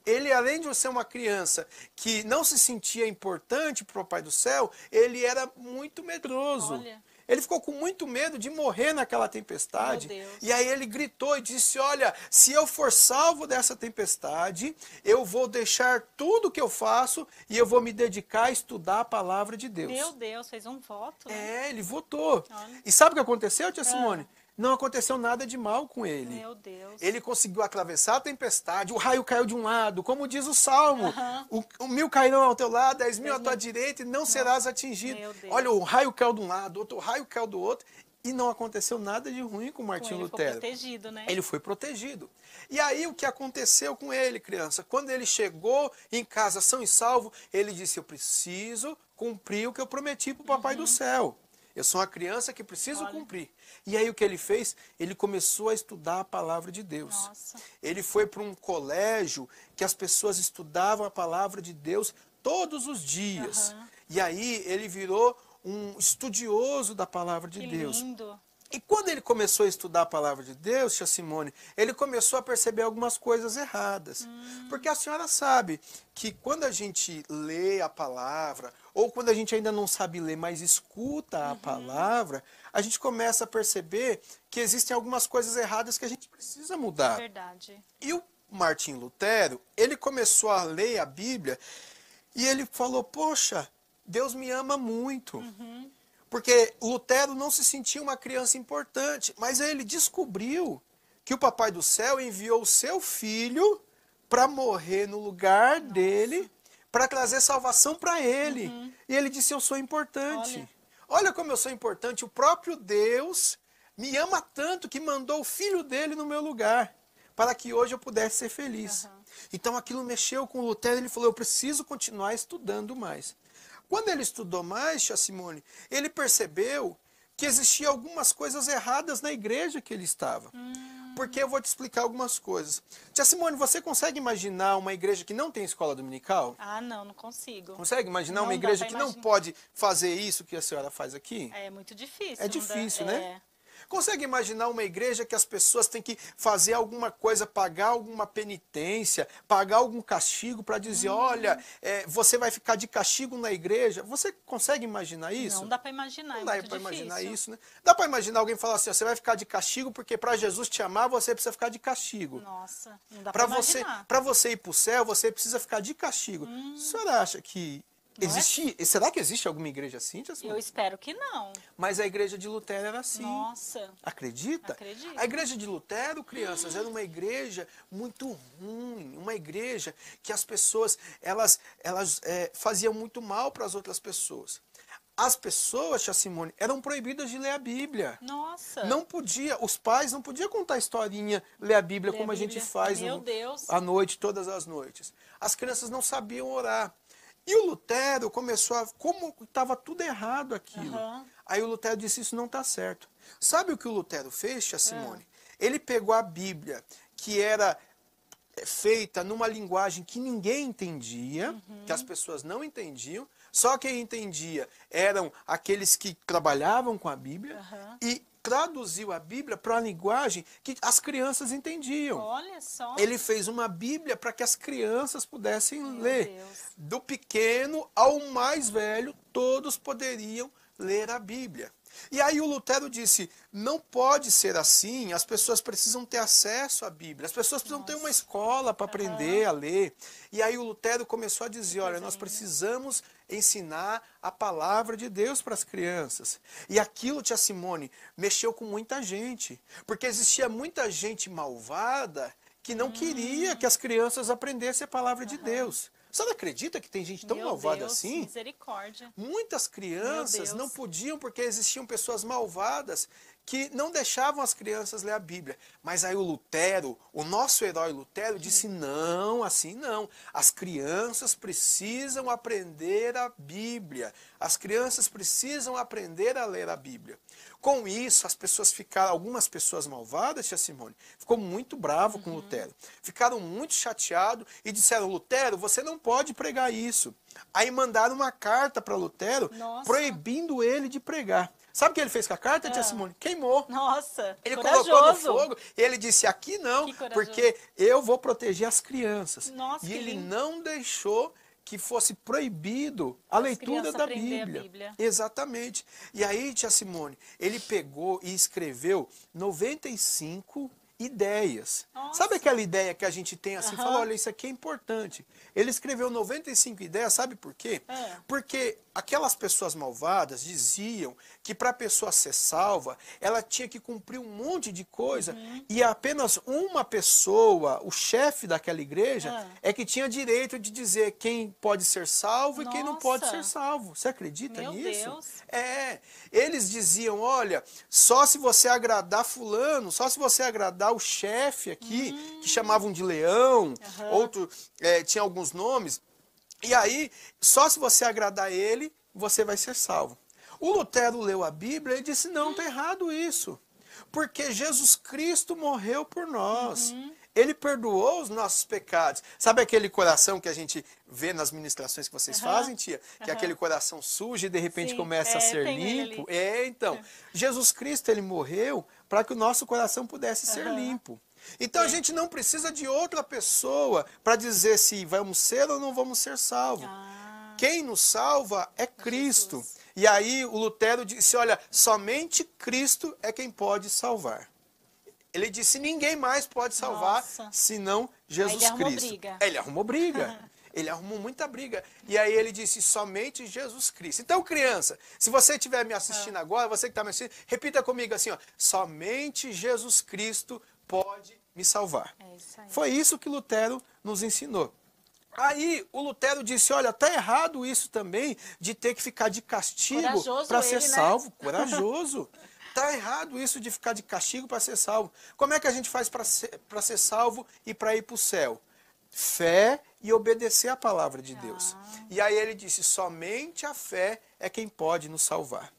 Ele, além de ser uma criança que não se sentia importante para o Papai do Céu, ele era muito medroso. Olha. Ele ficou com muito medo de morrer naquela tempestade. E aí ele gritou e disse, olha, se eu for salvo dessa tempestade, eu vou deixar tudo que eu faço e eu vou me dedicar a estudar a palavra de Deus. Meu Deus, fez um voto, né? Ele votou. Olha. E sabe o que aconteceu, tia Simone? Não aconteceu nada de mal com ele. Meu Deus. Ele conseguiu atravessar a tempestade, o raio caiu de um lado, como diz o Salmo. O 1000 cairão ao teu lado, 10 mil à tua direita e não serás atingido. Olha, o raio caiu de um lado, outro raio caiu do outro. E não aconteceu nada de ruim com o Martinho Lutero. Ele foi protegido, né? Ele foi protegido. E aí o que aconteceu com ele, criança? Quando ele chegou em casa são e salvo, ele disse, eu preciso cumprir o que eu prometi para o Papai do Céu. Eu sou uma criança que preciso cumprir. E aí o que ele fez? Ele começou a estudar a palavra de Deus. Ele foi para um colégio que as pessoas estudavam a palavra de Deus todos os dias. E aí ele virou um estudioso da palavra de Deus. Lindo. E quando ele começou a estudar a palavra de Deus, tia Simone, ele começou a perceber algumas coisas erradas. Porque a senhora sabe que quando a gente lê a palavra, ou quando a gente ainda não sabe ler, mas escuta a palavra, a gente começa a perceber que existem algumas coisas erradas que a gente precisa mudar. Verdade. E o Martim Lutero, ele começou a ler a Bíblia e ele falou, poxa, Deus me ama muito. Porque Lutero não se sentia uma criança importante, mas ele descobriu que o Papai do Céu enviou o seu filho para morrer no lugar dele, para trazer salvação para ele. E ele disse, eu sou importante. Olha como eu sou importante, o próprio Deus me ama tanto que mandou o filho dele no meu lugar, para que hoje eu pudesse ser feliz. Então aquilo mexeu com Lutero, ele falou, eu preciso continuar estudando mais. Quando ele estudou mais, tia Simone, ele percebeu que existiam algumas coisas erradas na igreja que ele estava. Porque eu vou te explicar algumas coisas. Tia Simone, você consegue imaginar uma igreja que não tem escola dominical? Ah, não consigo. Consegue imaginar Não uma dá igreja pra que não pode fazer isso que a senhora faz aqui? É muito difícil. É difícil, né? Consegue imaginar uma igreja que as pessoas têm que fazer alguma coisa, pagar alguma penitência, pagar algum castigo para dizer, olha, você vai ficar de castigo na igreja? Você consegue imaginar isso? Não dá para imaginar, não dá para imaginar isso, né? Dá para imaginar alguém falar assim, ó, você vai ficar de castigo porque para Jesus te amar, você precisa ficar de castigo. Nossa, não dá para imaginar. Para você ir para o céu, você precisa ficar de castigo. A senhora acha que será que existe alguma igreja assim, tia Simone? Eu espero que não. Mas a igreja de Lutero era assim. Nossa. Acredita? Acredito. A igreja de Lutero, crianças, era uma igreja muito ruim. Uma igreja que as pessoas, elas faziam muito mal para as outras pessoas. As pessoas, tia Simone, eram proibidas de ler a Bíblia. Nossa. Não podia, os pais não podiam contar historinha, ler a Bíblia como a gente faz à noite, todas as noites. As crianças não sabiam orar. E o Lutero começou a... Como estava tudo errado aquilo. Aí o Lutero disse, isso não está certo. Sabe o que o Lutero fez, tia Simone? Ele pegou a Bíblia, que era feita numa linguagem que ninguém entendia, que as pessoas não entendiam, só quem entendia eram aqueles que trabalhavam com a Bíblia, e traduziu a Bíblia para a linguagem que as crianças entendiam. Olha só. Ele fez uma Bíblia para que as crianças pudessem ler. Do pequeno ao mais velho, todos poderiam ler a Bíblia. E aí o Lutero disse, não pode ser assim, as pessoas precisam ter acesso à Bíblia, as pessoas precisam ter uma escola para aprender a ler. E aí o Lutero começou a dizer, olha, nós precisamos ensinar a palavra de Deus para as crianças. E aquilo, tia Simone, mexeu com muita gente, porque existia muita gente malvada que não queria que as crianças aprendessem a palavra de Deus. Você não acredita que tem gente tão malvada assim? Misericórdia. Muitas crianças não podiam porque existiam pessoas malvadas que não deixavam as crianças ler a Bíblia. Mas aí o Lutero, o nosso herói Lutero, disse não, assim não. As crianças precisam aprender a Bíblia. As crianças precisam aprender a ler a Bíblia. Com isso, as pessoas ficaram, algumas pessoas malvadas, tia Simone, ficou muito bravo com Lutero. Ficaram muito chateados e disseram, Lutero, você não pode pregar isso. Aí mandaram uma carta para Lutero, proibindo ele de pregar. Sabe o que ele fez com a carta, tia Simone? Queimou. Nossa, ele colocou no fogo e ele disse, aqui não, porque eu vou proteger as crianças. Nossa, e ele não deixou que fosse proibido a leitura da Bíblia. Exatamente. E aí, tia Simone, ele pegou e escreveu 95 ideias. Nossa. Sabe aquela ideia que a gente tem assim, fala, olha, isso aqui é importante. Ele escreveu 95 ideias, sabe por quê? Porque aquelas pessoas malvadas diziam que para a pessoa ser salva, ela tinha que cumprir um monte de coisa e apenas uma pessoa, o chefe daquela igreja, é que tinha direito de dizer quem pode ser salvo e quem não pode ser salvo. Você acredita nisso? Deus. Eles diziam, olha, só se você agradar fulano, só se você agradar o chefe aqui, que chamavam de Leão, outro tinha alguns nomes, e aí, só se você agradar ele, você vai ser salvo. O Lutero leu a Bíblia e disse, não, está errado isso. Porque Jesus Cristo morreu por nós. Ele perdoou os nossos pecados. Sabe aquele coração que a gente vê nas ministrações que vocês fazem, tia? Que é aquele coração sujo e de repente começa a ser limpo. Então, Jesus Cristo, ele morreu para que o nosso coração pudesse ser limpo. Então a gente não precisa de outra pessoa para dizer se vamos ser ou não vamos ser salvos. Quem nos salva é Cristo. Jesus. E aí o Lutero disse, olha, somente Cristo é quem pode salvar. Ele disse, ninguém mais pode salvar senão Jesus Cristo. Ele arrumou briga. Ele arrumou muita briga. E aí ele disse, somente Jesus Cristo. Então, criança, se você estiver me assistindo agora, você que está me assistindo, repita comigo assim, ó, somente Jesus Cristo pode me salvar. Foi isso que Lutero nos ensinou. Aí o Lutero disse, olha, tá errado isso também de ter que ficar de castigo para ser salvo. Corajoso. Tá errado isso de ficar de castigo para ser salvo. Como é que a gente faz para ser salvo e para ir para o céu? Fé e obedecer a palavra de Deus. E aí ele disse, somente a fé é quem pode nos salvar.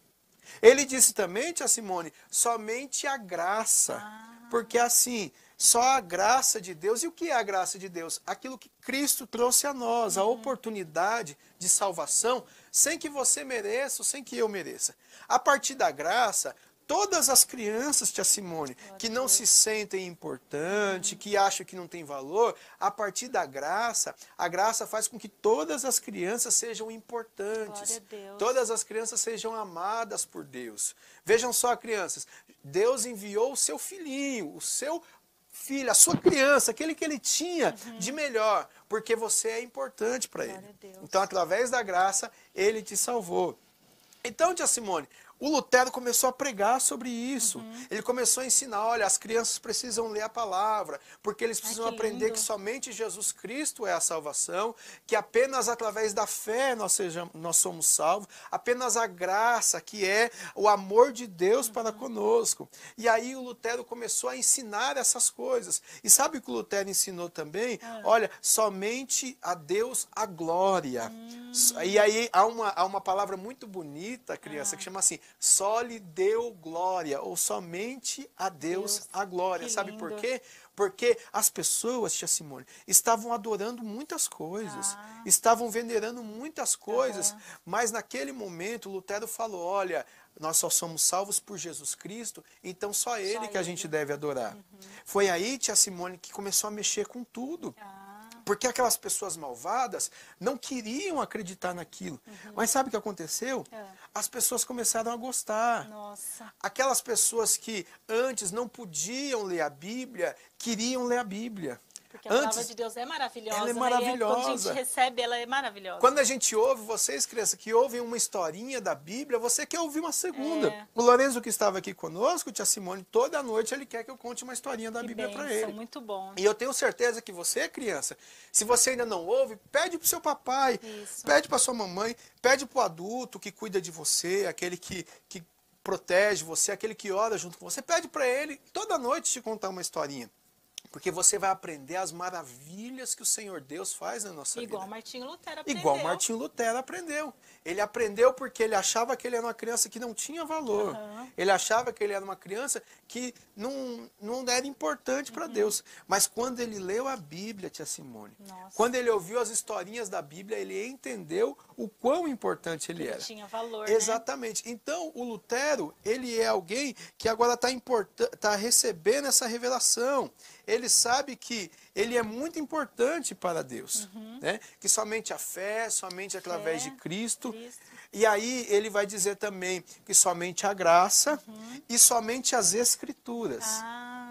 Ele disse também, tia Simone, somente a graça. Porque assim, só a graça de Deus. E o que é a graça de Deus? Aquilo que Cristo trouxe a nós, a oportunidade de salvação, sem que você mereça ou sem que eu mereça. A partir da graça, todas as crianças, tia Simone, que não se sentem importantes, que acham que não tem valor, a partir da graça, a graça faz com que todas as crianças sejam importantes. Todas as crianças sejam amadas por Deus. Vejam só, crianças, Deus enviou o seu filhinho, o seu filho, a sua criança, aquele que ele tinha de melhor, porque você é importante para ele. Então, através da graça, ele te salvou. Então, tia Simone, o Lutero começou a pregar sobre isso. Ele começou a ensinar, olha, as crianças precisam ler a palavra, porque eles precisam aprender que somente Jesus Cristo é a salvação, que apenas através da fé nós somos salvos, apenas a graça, que é o amor de Deus para conosco. E aí o Lutero começou a ensinar essas coisas. E sabe o que o Lutero ensinou também? Olha, somente a Deus a glória. E aí há uma palavra muito bonita, criança, que chama assim, só lhe deu glória, ou somente a Deus a glória. Sabe por quê? Porque as pessoas, tia Simone, estavam adorando muitas coisas, estavam venerando muitas coisas, mas naquele momento Lutero falou, olha, nós só somos salvos por Jesus Cristo, então só Ele que a gente deve adorar. Foi aí, tia Simone, que começou a mexer com tudo. Porque aquelas pessoas malvadas não queriam acreditar naquilo. Mas sabe o que aconteceu? As pessoas começaram a gostar. Aquelas pessoas que antes não podiam ler a Bíblia, queriam ler a Bíblia. Porque a palavra de Deus é maravilhosa. Ela é maravilhosa. Quando a gente recebe, ela é maravilhosa. Quando a gente ouve, vocês, crianças, que ouvem uma historinha da Bíblia, você quer ouvir uma segunda. O Lorenzo, que estava aqui conosco, tia Simone, toda noite ele quer que eu conte uma historinha da Bíblia para ele. Muito bom. E eu tenho certeza que você, criança, se você ainda não ouve, pede para o seu papai, pede para sua mamãe, pede para o adulto que cuida de você, aquele que protege você, aquele que ora junto com você, pede para ele toda noite te contar uma historinha. Porque você vai aprender as maravilhas que o Senhor Deus faz na nossa vida. Igual Martinho Lutero aprendeu. Igual Martinho Lutero aprendeu. Ele aprendeu porque ele achava que ele era uma criança que não tinha valor. Ele achava que ele era uma criança que não era importante para Deus. Mas quando ele leu a Bíblia, tia Simone, quando ele ouviu as historinhas da Bíblia, ele entendeu o quão importante ele era. Ele tinha valor, exatamente. Né? Então, o Lutero, ele é alguém que agora está recebendo essa revelação. Ele sabe que ele é muito importante para Deus, né? Que somente a fé, somente através de Cristo. E aí ele vai dizer também que somente a graça e somente as Escrituras.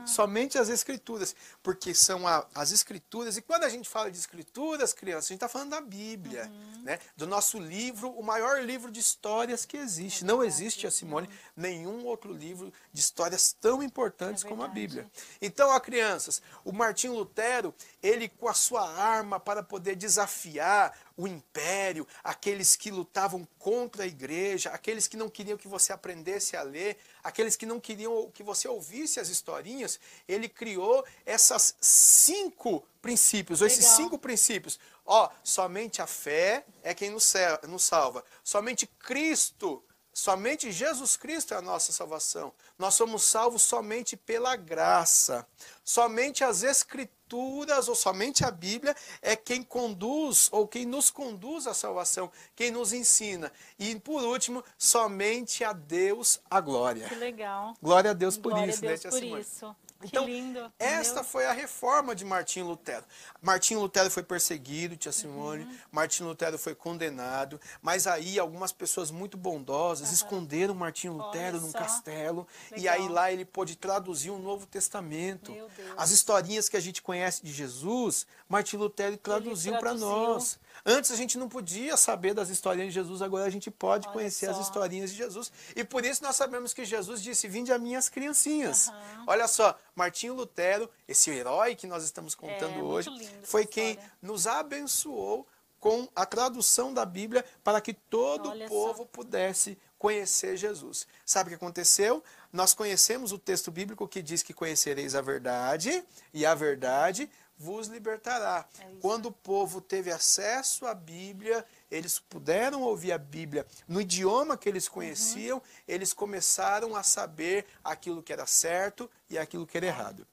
Somente as Escrituras, porque são as Escrituras, e quando a gente fala de Escrituras, crianças, a gente está falando da Bíblia, né? Do nosso livro, o maior livro de histórias que existe. Não existe, a Simone, nenhum outro livro de histórias tão importantes como a Bíblia. Então, ó, crianças, o Martinho Lutero, ele com a sua arma para poder desafiar o império, aqueles que lutavam contra a igreja, aqueles que não queriam que você aprendesse a ler, aqueles que não queriam que você ouvisse as historinhas, ele criou esses 5 princípios, esses 5 princípios. Ó, somente a fé é quem nos salva. Somente Cristo Somente Jesus Cristo é a nossa salvação. Nós somos salvos somente pela graça. Somente as Escrituras, ou somente a Bíblia, é quem conduz, ou quem nos conduz à salvação, quem nos ensina. E, por último, somente a Deus a glória. Que legal. Glória a Deus por Glória isso, a Deus né, por Simone? isso. Então, que lindo. esta foi a reforma de Martinho Lutero. Martinho Lutero foi perseguido, tia Simone. Martinho Lutero foi condenado. Mas aí algumas pessoas muito bondosas esconderam Martinho Lutero num castelo. Legal. E aí lá ele pôde traduzir um Novo Testamento. Meu Deus. As historinhas que a gente conhece de Jesus, Martinho Lutero traduziu para nós. Antes a gente não podia saber das historinhas de Jesus, agora a gente pode conhecer as historinhas de Jesus. E por isso nós sabemos que Jesus disse, vinde a minhas criancinhas. Olha só, Martinho Lutero, esse herói que nós estamos contando hoje, foi quem nos abençoou com a tradução da Bíblia para que todo o povo pudesse conhecer Jesus. Sabe o que aconteceu? Nós conhecemos o texto bíblico que diz que conhecereis a verdade e a verdade vos libertará. Quando o povo teve acesso à Bíblia, eles puderam ouvir a Bíblia no idioma que eles conheciam, eles começaram a saber aquilo que era certo e aquilo que era errado.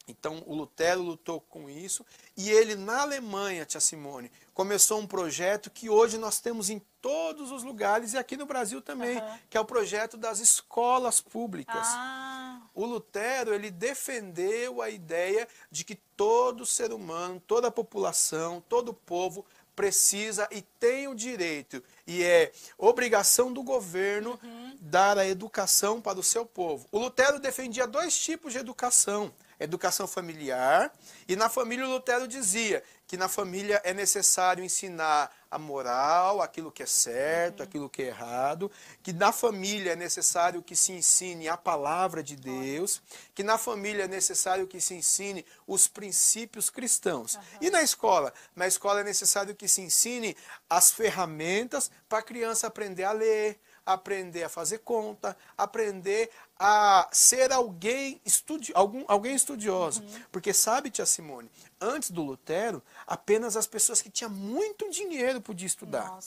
Então, o Lutero lutou com isso e ele, na Alemanha, tia Simone, começou um projeto que hoje nós temos em todos os lugares e aqui no Brasil também, que é o projeto das escolas públicas. O Lutero, ele defendeu a ideia de que todo ser humano, toda a população, todo o povo precisa e tem o direito, e é obrigação do governo dar a educação para o seu povo. O Lutero defendia dois tipos de educação. Educação familiar, e na família o Lutero dizia que na família é necessário ensinar a moral, aquilo que é certo, aquilo que é errado, que na família é necessário que se ensine a palavra de Deus, que na família é necessário que se ensine os princípios cristãos. E na escola? Na escola é necessário que se ensine as ferramentas para a criança aprender a ler, aprender a fazer conta, aprender a ser alguém estudioso. Porque sabe, tia Simone, antes do Lutero, apenas as pessoas que tinham muito dinheiro podiam estudar.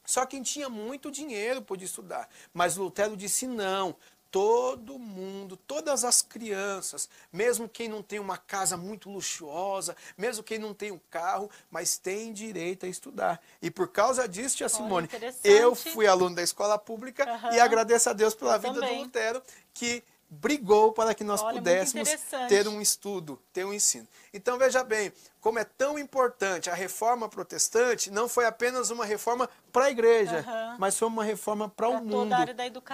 Só quem tinha muito dinheiro podia estudar. Mas Lutero disse não. Todo mundo, todas as crianças, mesmo quem não tem uma casa muito luxuosa, mesmo quem não tem um carro, mas tem direito a estudar. E por causa disso, tia Simone, eu fui aluno da escola pública e agradeço a Deus pela vida do Lutero, que brigou para que nós pudéssemos ter um estudo, ter um ensino. Então veja bem, como é tão importante, a reforma protestante não foi apenas uma reforma para a igreja, mas foi uma reforma para o mundo,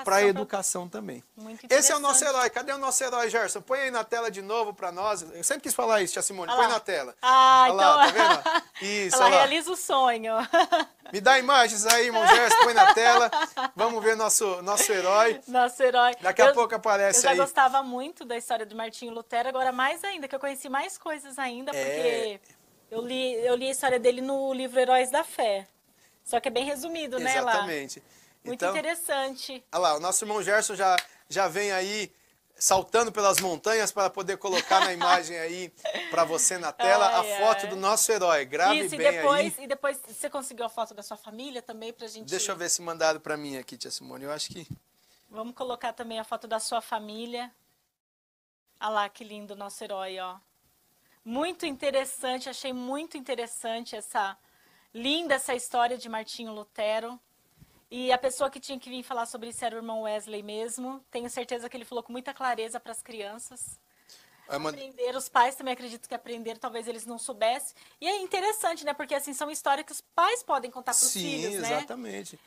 para a educação também. Esse é o nosso herói. Cadê o nosso herói, Gerson? Põe aí na tela de novo para nós. Eu sempre quis falar isso, tia Simone. Põe na tela. Olha lá, tá vendo? Isso, ela realiza o sonho. Me dá imagens aí, irmão Gerson, põe na tela. Vamos ver nosso herói. Nosso herói. Daqui a pouco aparece aí. Eu já gostava muito da história do Martinho Lutero, agora mais ainda, que eu conheci mais coisas ainda, porque eu li a história dele no livro Heróis da Fé. Só que é bem resumido, né, lá? Exatamente. Muito interessante. Olha lá, o nosso irmão Gerson já vem aí saltando pelas montanhas para poder colocar na imagem aí para você na tela a foto do nosso herói. Grave isso, bem aí. E depois você conseguiu a foto da sua família também pra gente... Deixa eu ver se mandaram para mim aqui, tia Simone. Eu acho que... Vamos colocar também a foto da sua família. Olha lá, que lindo o nosso herói, ó. Muito interessante, achei muito interessante linda essa história de Martinho Lutero. E a pessoa que tinha que vir falar sobre isso era o irmão Wesley mesmo. Tenho certeza que ele falou com muita clareza para as crianças. Aprender, os pais também acredito que aprenderam, talvez eles não soubessem. E é interessante, né? Porque assim, são histórias que os pais podem contar para os filhos, né? Sim, exatamente.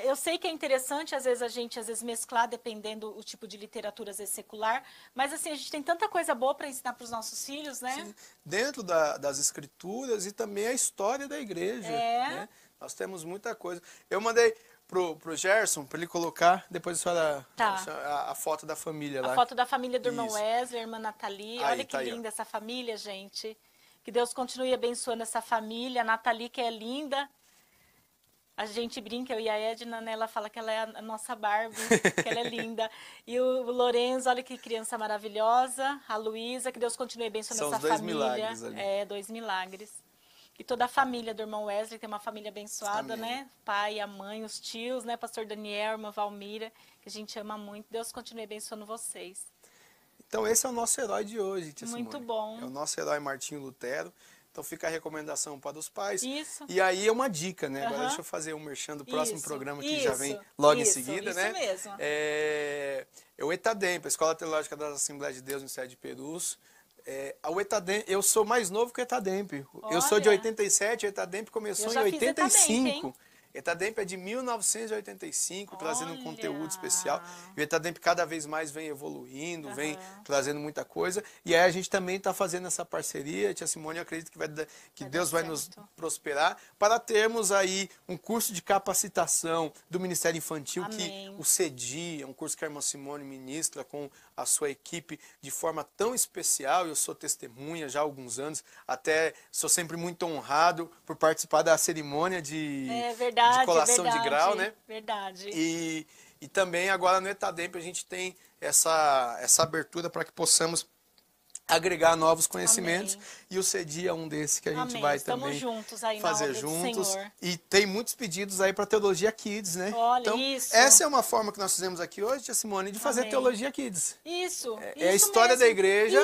Eu sei que é interessante, às vezes, a gente mesclar, dependendo do tipo de literatura, às vezes secular. Mas assim, a gente tem tanta coisa boa para ensinar para os nossos filhos, né? Sim. Dentro das escrituras e também a história da igreja. Né? Nós temos muita coisa. Eu mandei pro Gerson, para ele colocar, depois a senhora, a foto da família lá. A foto da família do irmão Wesley, a irmã Nathalie. Olha que linda essa família, gente. Que Deus continue abençoando essa família. A Nathalie, que é linda. A gente brinca, eu e a Edna, né? Ela fala que ela é a nossa Barbie, que ela é linda. E o Lorenzo, olha que criança maravilhosa. A Luísa, que Deus continue abençoando essa família. São os 2 milagres ali. 2 milagres. E toda a família do irmão Wesley, tem uma família abençoada, Amém. né? O pai, a mãe, os tios, né? Pastor Daniel, irmã Valmira, que a gente ama muito. Deus continue abençoando vocês. Então esse é o nosso herói de hoje, tia Simone. Muito bom. É o nosso herói Martinho Lutero. Então fica a recomendação para os pais. Isso. E aí é uma dica, né? Agora deixa eu fazer um merchan do próximo programa que já vem logo em seguida, né? Isso mesmo. É o ETADEMP, a Escola Teológica das Assembleias de Deus, no Ministério de Perus. O ETADEMP, eu sou mais novo que o ETADEMP. Eu sou de 87, o ETADEMP começou em 85. ETADEMP é de 1985, trazendo um conteúdo especial. E o ETADEMP cada vez mais vem evoluindo, vem trazendo muita coisa. E aí a gente também está fazendo essa parceria. Tia Simone, eu acredito que Deus vai nos prosperar para termos aí um curso de capacitação do Ministério Infantil, que o CEDI, é um curso que a irmã Simone ministra com a sua equipe de forma tão especial. Eu sou testemunha já há alguns anos, até sou sempre muito honrado por participar da cerimônia de colação de grau, né? Verdade. E também agora no ETADEMP a gente tem essa abertura para que possamos agregar novos conhecimentos. E o CEDI é um desses que a gente vai também juntos aí fazer juntos. E tem muitos pedidos aí para Teologia Kids, né? Olha, então, isso. Essa é uma forma que nós fizemos aqui hoje, tia Simone, de fazer Teologia Kids. Isso. É a história da igreja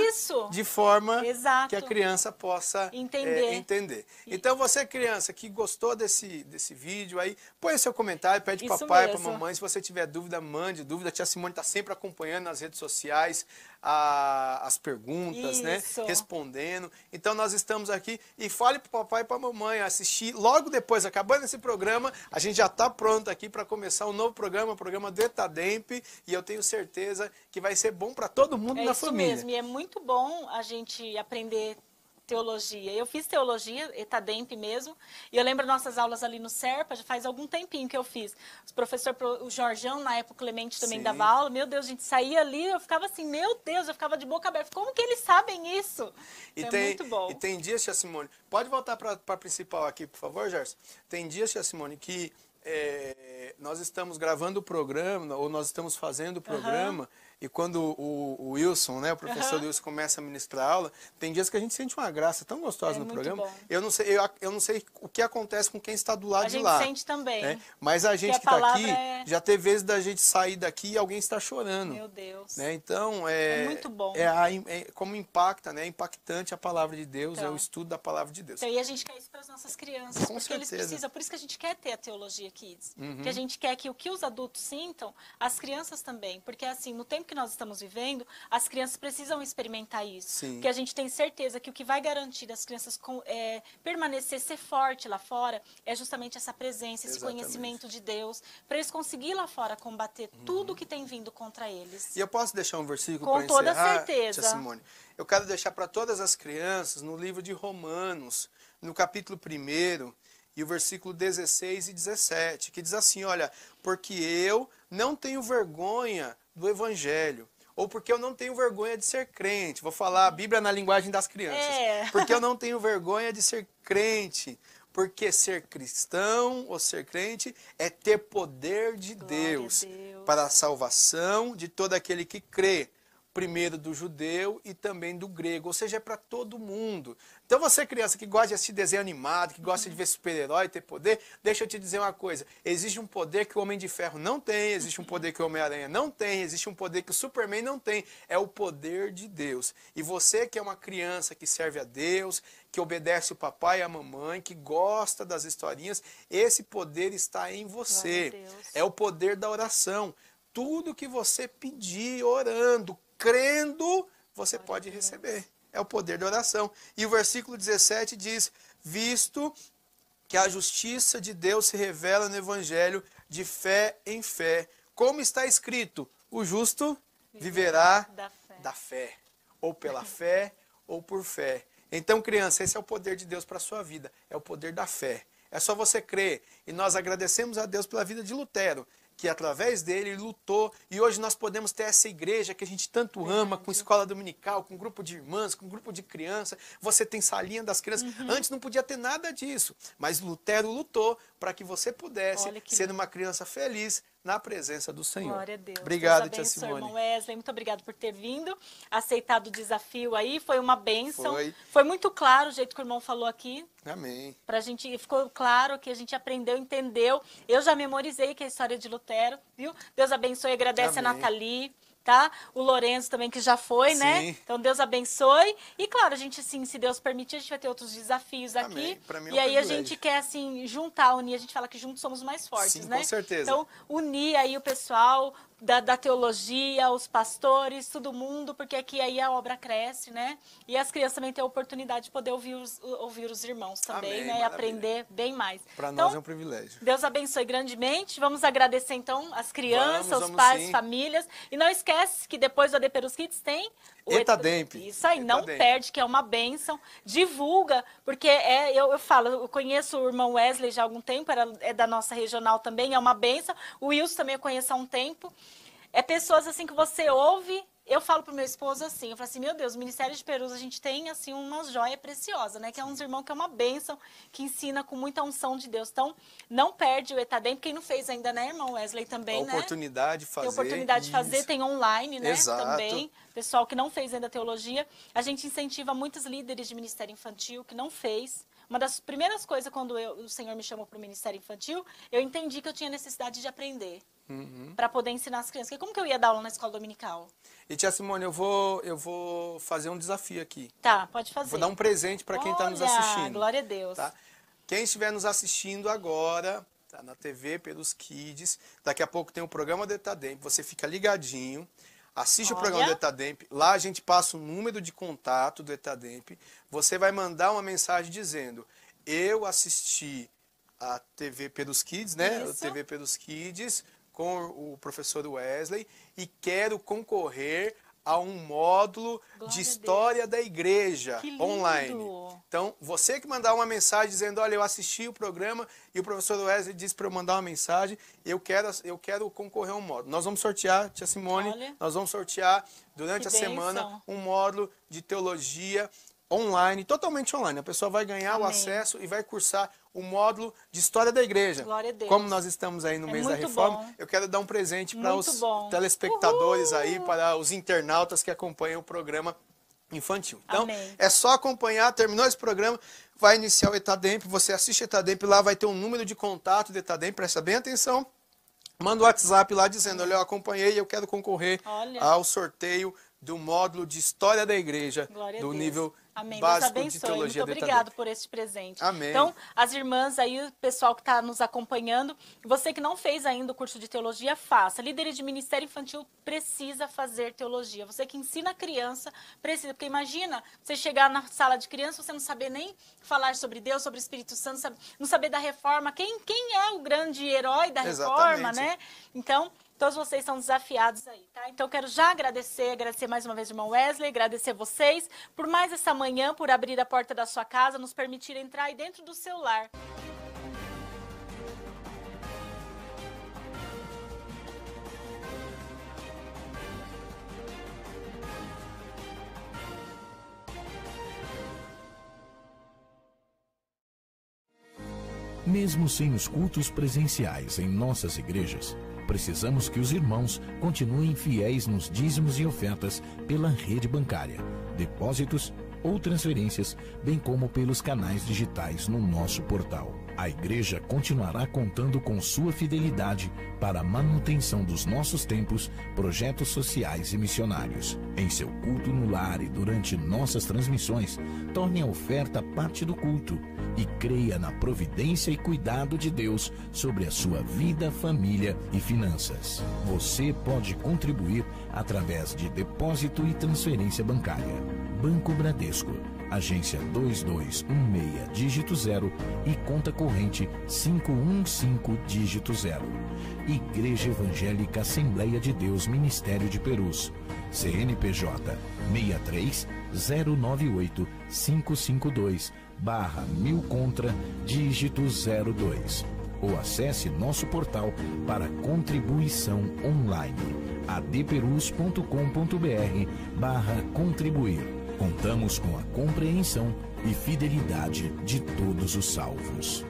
de forma Exato. que a criança possa entender. Então, você, criança, que gostou desse vídeo aí, põe seu comentário, pede para papai, para mamãe. Se você tiver dúvida, mande dúvida. A tia Simone está sempre acompanhando nas redes sociais as perguntas, né? Respondendo. Então, nós estamos aqui. E fale para o papai e para a mamãe assistir. Logo depois, acabando esse programa, a gente já está pronto aqui para começar um novo programa, o programa do ETADEMP. E eu tenho certeza que vai ser bom para todo mundo na família. É isso mesmo. E é muito bom a gente aprender teologia. Eu fiz teologia, ETADEMP mesmo, e eu lembro nossas aulas ali no Serpa, já faz algum tempinho que eu fiz. O Jorjão, na época, o Clemente também dava aula. Meu Deus, a gente saía ali, eu ficava assim, meu Deus, eu ficava de boca aberta. Como que eles sabem isso? É muito bom. E tem dias, tia Simone, pode voltar para a principal aqui, por favor, Gerson? Tem dias, tia Simone, que nós estamos gravando o programa, ou nós estamos fazendo o programa, e quando o Wilson, né, o professor Wilson, começa a ministrar aula, tem dias que a gente sente uma graça tão gostosa no programa. Bom. Eu não sei o que acontece com quem está do lado de lá. A gente sente também. Né? Mas a gente que está aqui, já teve vezes da gente sair daqui e alguém está chorando. Meu Deus. Né? Então, é muito bom. Como impacta, né? É impactante a palavra de Deus, é o estudo da palavra de Deus. Então, e a gente quer isso para as nossas crianças. Com porque certeza. Eles precisam. Por isso que a gente quer ter a Teologia Kids. Que a gente quer que o que os adultos sintam, as crianças também. Porque, assim, no tempo que nós estamos vivendo, as crianças precisam experimentar isso. Sim. Porque a gente tem certeza que o que vai garantir as crianças permanecer, ser forte lá fora, é justamente essa presença, esse conhecimento de Deus, para eles conseguirem lá fora combater tudo que tem vindo contra eles. E eu posso deixar um versículo para encerrar? Com toda certeza. Tia Simone? Eu quero deixar para todas as crianças no livro de Romanos, no capítulo 1, e o versículo 16 e 17, que diz assim, olha, porque eu não tenho vergonha do Evangelho, ou porque eu não tenho vergonha de ser crente. Vou falar a Bíblia na linguagem das crianças. Porque eu não tenho vergonha de ser crente. Porque ser cristão ou ser crente é ter poder de Deus para a salvação de todo aquele que crê. Primeiro do judeu e também do grego, ou seja, é para todo mundo. Então você, criança, que gosta de assistir desenho animado, que gosta de ver super-herói, ter poder, deixa eu te dizer uma coisa, existe um poder que o Homem de Ferro não tem, existe um poder que o Homem-Aranha não tem, existe um poder que o Superman não tem, é o poder de Deus. E você que é uma criança que serve a Deus, que obedece o papai e a mamãe, que gosta das historinhas, esse poder está em você. É o poder da oração. Tudo que você pedir orando, crendo, você pode receber. É o poder da oração. E o versículo 17 diz, visto que a justiça de Deus se revela no Evangelho de fé em fé. Como está escrito, o justo viverá da fé. Ou pela fé, ou por fé. Então, criança, esse é o poder de Deus para a sua vida. É o poder da fé. É só você crer. E nós agradecemos a Deus pela vida de Lutero, que através dele ele lutou, e hoje nós podemos ter essa igreja que a gente tanto ama, com escola dominical, com grupo de irmãs, com grupo de criança, você tem salinha das crianças. Antes não podia ter nada disso, mas Lutero lutou para que você pudesse ser uma criança feliz na presença do Senhor. Glória a Deus. Obrigado, Deus tia Simone. Irmão Wesley, muito obrigado por ter vindo, aceitado o desafio aí, foi uma bênção. Foi muito claro o jeito que o irmão falou aqui. Amém. Pra gente, ficou claro que a gente aprendeu, entendeu. Eu já memorizei que é a história de Lutero, viu? Deus abençoe, agradece Amém. a Nathalie. Tá? O Lourenço também, que já foi, Sim. né? Então, Deus abençoe. E, claro, a gente, assim, se Deus permitir, a gente vai ter outros desafios aqui. Amém. Pra mim é um e aí, privilégio. a gente quer, assim, juntar, unir. A gente fala que juntos somos mais fortes, Sim, né? com certeza. Então, unir aí o pessoal da teologia, os pastores, todo mundo, porque aqui aí a obra cresce, né? E as crianças também têm a oportunidade de poder ouvir os irmãos também, Amém, né? maravilha. E aprender bem mais. Para então, nós é um privilégio. Deus abençoe grandemente. Vamos agradecer, então, as crianças, os Vamos pais, sim. famílias. E não esquece que depois do AD Perus Kids tem o Etademp. Isso aí, não Etademp. perde, que é uma bênção. Divulga, porque eu falo, eu conheço o irmão Wesley já há algum tempo, é da nossa regional também, é uma bênção. O Wilson também eu conheço há um tempo. É pessoas assim que você ouve. Eu falo pro meu esposo assim, eu falo assim, meu Deus, o Ministério de Perus, a gente tem assim uma joia preciosa, né? Que é uns irmãos que é uma bênção, que ensina com muita unção de Deus. Então, não perde o Etademp. Quem não fez ainda, né, irmão Wesley, também, A oportunidade de fazer. Tem oportunidade de fazer, tem online, né? Exato. Também. Pessoal que não fez ainda teologia. A gente incentiva muitos líderes de Ministério Infantil que não fez. Uma das primeiras coisas, quando o Senhor me chamou para o Ministério Infantil, eu entendi que eu tinha necessidade de aprender. Para poder ensinar as crianças. Porque como que eu ia dar aula na escola dominical? E tia Simone, eu vou fazer um desafio aqui. Tá, pode fazer. Vou dar um presente para quem está nos assistindo. Glória a Deus. Tá? Quem estiver nos assistindo agora, tá na TV Perus Kids, daqui a pouco tem o programa do Etademp, você fica ligadinho, assiste o programa do Etademp, lá a gente passa o número de contato do Etademp, você vai mandar uma mensagem dizendo, eu assisti a TV Perus Kids, né? Isso. A TV Perus Kids, com o professor Wesley, e quero concorrer a um módulo de história da igreja online. Então, você que mandar uma mensagem dizendo, olha, eu assisti o programa e o professor Wesley disse para eu mandar uma mensagem, eu quero concorrer a um módulo. Nós vamos sortear, tia Simone, nós vamos sortear durante a semana um módulo de teologia online, totalmente online. A pessoa vai ganhar o acesso e vai cursar o módulo de História da Igreja. Glória a Deus. Como nós estamos aí no mês da Reforma, bom. eu quero dar um presente para os telespectadores aí, para os internautas que acompanham o programa infantil. Então, é só acompanhar, terminou esse programa, vai iniciar o Etademp, você assiste o Etademp, lá vai ter um número de contato do Etademp, presta bem atenção. Manda o WhatsApp lá dizendo, olha, eu acompanhei e eu quero concorrer ao sorteio do módulo de História da Igreja, do nível básico de teologia. Muito obrigado por este presente. Amém. Então, as irmãs aí, o pessoal que está nos acompanhando, você que não fez ainda o curso de teologia, faça. Líderes de Ministério Infantil precisa fazer teologia. Você que ensina a criança, precisa. Porque imagina, você chegar na sala de criança, você não saber nem falar sobre Deus, sobre o Espírito Santo, não saber da reforma. Quem é o grande herói da reforma, né? Então, todos vocês estão desafiados aí, tá? Então, eu quero já agradecer mais uma vez o irmão Wesley, agradecer vocês por mais essa manhã, por abrir a porta da sua casa, nos permitir entrar aí dentro do seu lar. Mesmo sem os cultos presenciais em nossas igrejas, precisamos que os irmãos continuem fiéis nos dízimos e ofertas pela rede bancária, depósitos ou transferências, bem como pelos canais digitais no nosso portal. A igreja continuará contando com sua fidelidade para a manutenção dos nossos templos, projetos sociais e missionários. Em seu culto no lar e durante nossas transmissões, torne a oferta parte do culto e creia na providência e cuidado de Deus sobre a sua vida, família e finanças. Você pode contribuir através de depósito e transferência bancária. Banco Bradesco, agência 2216, dígito 0 e conta corrente 515, dígito 0. Igreja Evangélica Assembleia de Deus Ministério de Perus, CNPJ 63 098 552 /1000 contra, dígito 02. Ou acesse nosso portal para contribuição online, adperus.com.br/contribuir. Contamos com a compreensão e fidelidade de todos os salvos.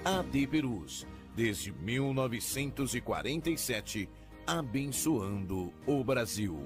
AD Perus, desde 1947, abençoando o Brasil.